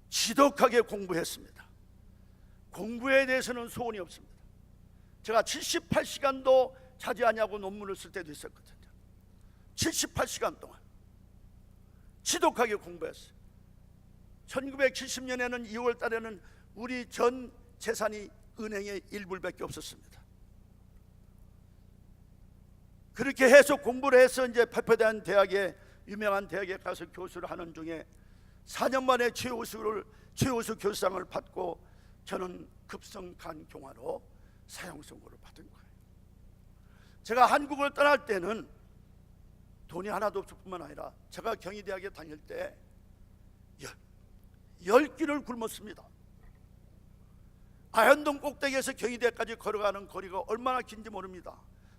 지독하게 공부했습니다. 공부에 대해서는 소원이 없습니다. 제가 78시간도 자지 않냐고 논문을 쓸 때도 있었거든요. 78시간 동안 지독하게 공부했어요. 1970년에는 2월 달에는 우리 전 재산이 은행에 1불밖에 없었습니다. 그렇게 해서 공부를 해서 이제 페퍼대한 대학에, 유명한 대학에 가서 교수를 하는 중에 4년 만에 최우수 교수상을 받고 저는 급성간 경화로 사형 선고를 받은 거예요. 제가 한국을 떠날 때는 돈이 하나도 없을 뿐만 아니라 제가 경희대학에 다닐 때 10길을 굶었습니다. 아현동 꼭대기에서 경희대까지 걸어가는 거리가 얼마나 긴지 모릅니다.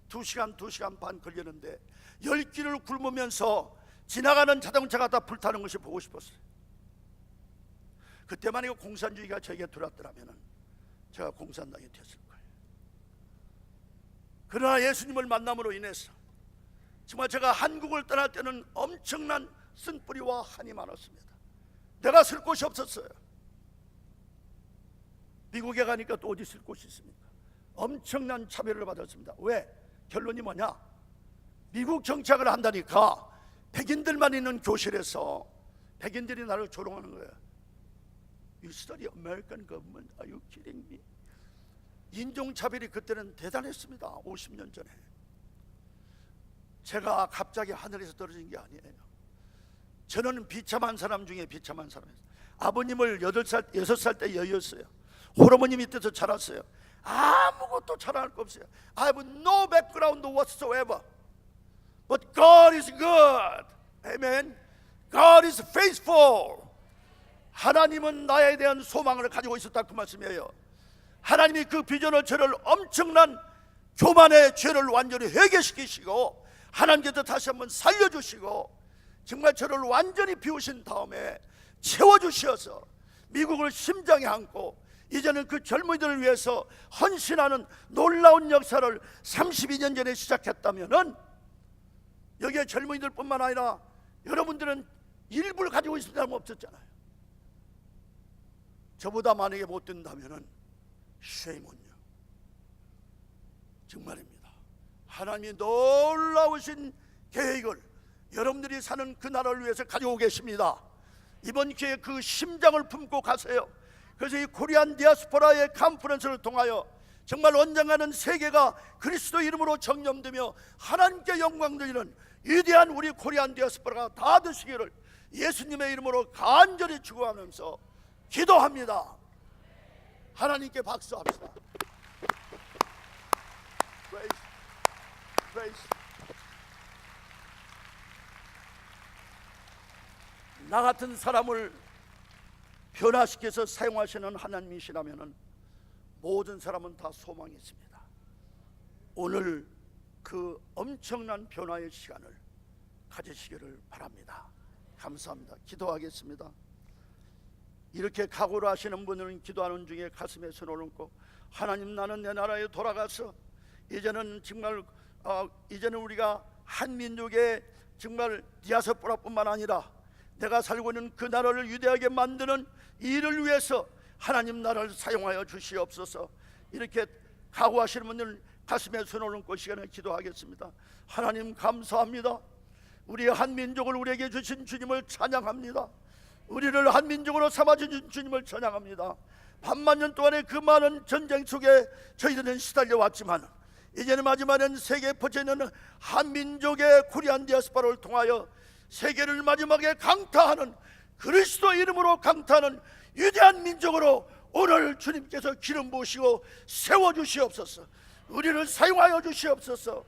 2시간 반 걸리는데 10길을 굶으면서 지나가는 자동차가 다 불타는 것이 보고 싶었어요. 그때만 이거 공산주의가 저에게 들어왔더라면 제가 공산당이 됐을 거예요. 그러나 예수님을 만남으로 인해서 정말 제가 한국을 떠날 때는 엄청난 쓴뿌리와 한이 많았습니다. 내가 쓸 곳이 없었어요. 미국에 가니까 또 어디 쓸 곳이 있습니까? 엄청난 차별을 받았습니다. 왜? 결론이 뭐냐? 미국 정착을 한다니까 백인들만 있는 교실에서 백인들이 나를 조롱하는 거예요. You study American government? Are you kidding me? 인종차별이 그때는 대단했습니다. 50년 전에. 제가 갑자기 하늘에서 떨어진 게 아니에요. 저는 비참한 사람 중에 비참한 사람이었어요. 아버님을 6살 때 여의었어요. 호르몬이 밑에서 자랐어요. 아무것도 자랑할 거 없어요. I have no background whatsoever. But God is good. Amen. God is faithful. 하나님은 나에 대한 소망을 가지고 있었다, 그 말씀이에요. 하나님이 그 비전을 저를 엄청난 교만의 죄를 완전히 회개시키시고 하나님께서 다시 한번 살려주시고 정말 저를 완전히 비우신 다음에 채워주셔서 미국을 심장에 안고 이제는 그 젊은이들을 위해서 헌신하는 놀라운 역사를 32년 전에 시작했다면은 여기에 젊은이들 뿐만 아니라 여러분들은 일부를 가지고 있을 사람 없었잖아요. 저보다 만약에 못 된다면은 shame on you. 정말입니다. 하나님이 놀라우신 계획을 여러분들이 사는 그 나라를 위해서 가지고 계십니다. 이번 기회에 그 심장을 품고 가세요. 그래서 이 코리안 디아스포라의 컨퍼런스를 통하여 정말 언젠가는 세계가 그리스도 이름으로 정념되며 하나님께 영광 드리는 위대한 우리 코리안 디아스포라가 다 되시기를 예수님의 이름으로 간절히 축원하면서 기도합니다. 하나님께 박수합시다. Praise. 나 같은 사람을 변화시켜서 사용하시는 하나님이시라면 모든 사람은 다 소망이 있습니다. 오늘 그 엄청난 변화의 시간을 가지시기를 바랍니다. 감사합니다. 기도하겠습니다. 이렇게 각오를 하시는 분들은 기도하는 중에 가슴에 손을 얹고 하나님, 나는 내 나라에 돌아가서 이제는 정말 이제는 우리가 한 민족의 정말 디아스포라뿐만 아니라 내가 살고 있는 그 나라를 위대하게 만드는 일을 위해서 하나님 나라를 사용하여 주시옵소서. 이렇게 각오하시는 분들은 가슴에 손을 얹고 시간에 기도하겠습니다. 하나님 감사합니다. 우리 한 민족을 우리에게 주신 주님을 찬양합니다. 우리를 한 민족으로 삼아주신 주님을 찬양합니다. 반만년 동안의 그 많은 전쟁 속에 저희들은 시달려 왔지만 이제는 마지막엔 세계에 퍼져있는 한 민족의 코리안 디아스포라를 통하여 세계를 마지막에 강타하는 그리스도 이름으로 강타하는 위대한 민족으로 오늘 주님께서 기름 부으시고 세워주시옵소서. 우리를 사용하여 주시옵소서.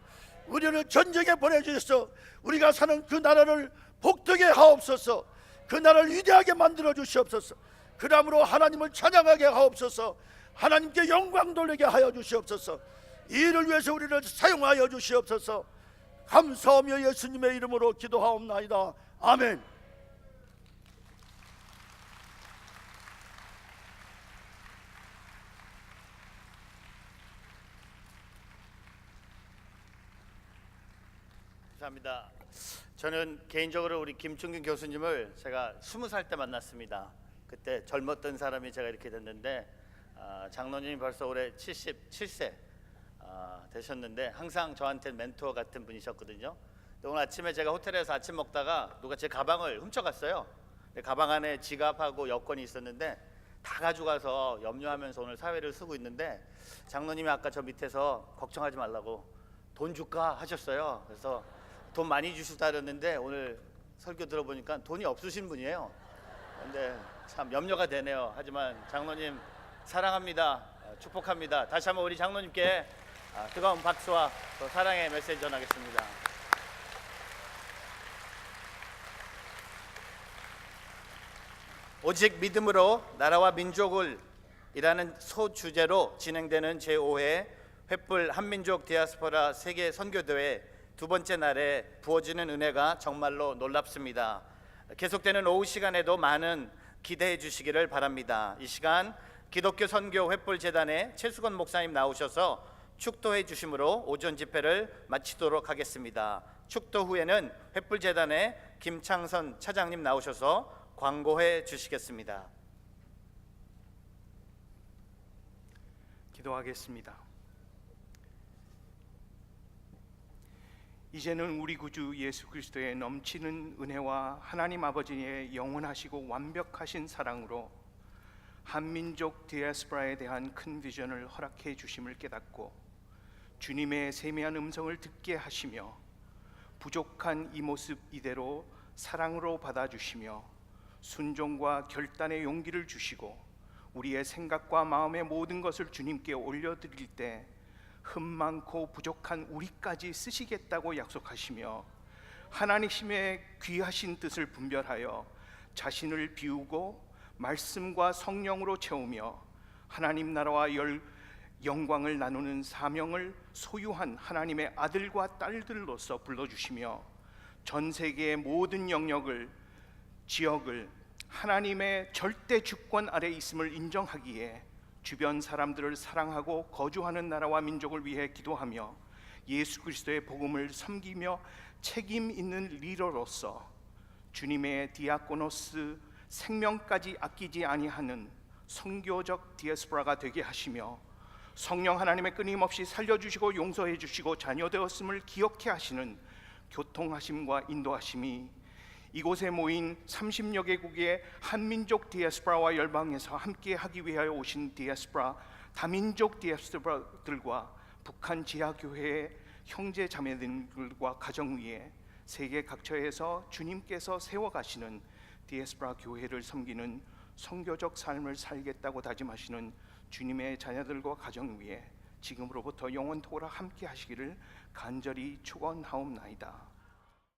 우리를 전쟁에 보내주셔서 우리가 사는 그 나라를 복되게 하옵소서. 그 나라를 위대하게 만들어 주시옵소서. 그러므로 하나님을 찬양하게 하옵소서. 하나님께 영광 돌리게 하여 주시옵소서. 이 일을 위해서 우리를 사용하여 주시옵소서. 감사하며 예수님의 이름으로 기도하옵나이다. 아멘. 감사합니다. 저는 개인적으로 우리 김충균 교수님을 제가 20살 때 만났습니다. 그때 젊었던 사람이 제가 이렇게 됐는데 장로님이 벌써 올해 77세 되셨는데 항상 저한테 멘토 같은 분이셨거든요. 근데 오늘 아침에 제가 호텔에서 아침 먹다가 누가 제 가방을 훔쳐갔어요. 근데 가방 안에 지갑하고 여권이 있었는데 다 가져가서 염려하면서 오늘 사회를 쓰고 있는데 장로님이 아까 저 밑에서 걱정하지 말라고 돈 줄까 하셨어요. 그래서 돈 많이 주시다 그랬는데 오늘 설교 들어보니까 돈이 없으신 분이에요. 근데 참 염려가 되네요. 하지만 장로님 사랑합니다. 축복합니다. 다시 한번 우리 장로님께 뜨거운 박수와 또 사랑의 메시지 전하겠습니다. 오직 믿음으로 나라와 민족을 이라는 소주제로 진행되는 제5회 횃불 한민족 디아스포라 세계 선교대회 두 번째 날에 부어지는 은혜가 정말로 놀랍습니다. 계속되는 오후 시간에도 많은 기대해 주시기를 바랍니다. 이 시간 기독교 선교 횃불 재단의 최수건 목사님 나오셔서 축도해 주심으로 오전 집회를 마치도록 하겠습니다. 축도 후에는 횃불 재단의 김창선 차장님 나오셔서 광고해 주시겠습니다. 기도하겠습니다. 이제는 우리 구주 예수 그리스도의 넘치는 은혜와 하나님 아버지의 영원하시고 완벽하신 사랑으로 한민족 디아스포라에 대한 큰 비전을 허락해 주심을 깨닫고 주님의 세미한 음성을 듣게 하시며 부족한 이 모습 이대로 사랑으로 받아주시며 순종과 결단의 용기를 주시고 우리의 생각과 마음의 모든 것을 주님께 올려드릴 때 흠 많고 부족한 우리까지 쓰시겠다고 약속하시며 하나님의 귀하신 뜻을 분별하여 자신을 비우고 말씀과 성령으로 채우며 하나님 나라와 영광을 나누는 사명을 소유한 하나님의 아들과 딸들로서 불러주시며 전 세계의 모든 영역을 지역을 하나님의 절대 주권 아래 있음을 인정하기에 주변 사람들을 사랑하고 거주하는 나라와 민족을 위해 기도하며 예수 그리스도의 복음을 섬기며 책임 있는 리더로서 주님의 디아코노스 생명까지 아끼지 아니하는 선교적 디아스포라가 되게 하시며 성령 하나님의 끊임없이 살려주시고 용서해 주시고 자녀되었음을 기억해 하시는 교통하심과 인도하심이 이곳에 모인 30여 개국의 한민족 디아스포라와 열방에서 함께 하기 위하여 오신 디아스포라 다민족 디아스포라들과 북한 지하교회의 형제 자매들과 가정 위에 세계 각처에서 주님께서 세워가시는 디아스포라 교회를 섬기는 선교적 삶을 살겠다고 다짐하시는 주님의 자녀들과 가정 위에 지금으로부터 영원토록 함께 하시기를 간절히 축원하옵나이다.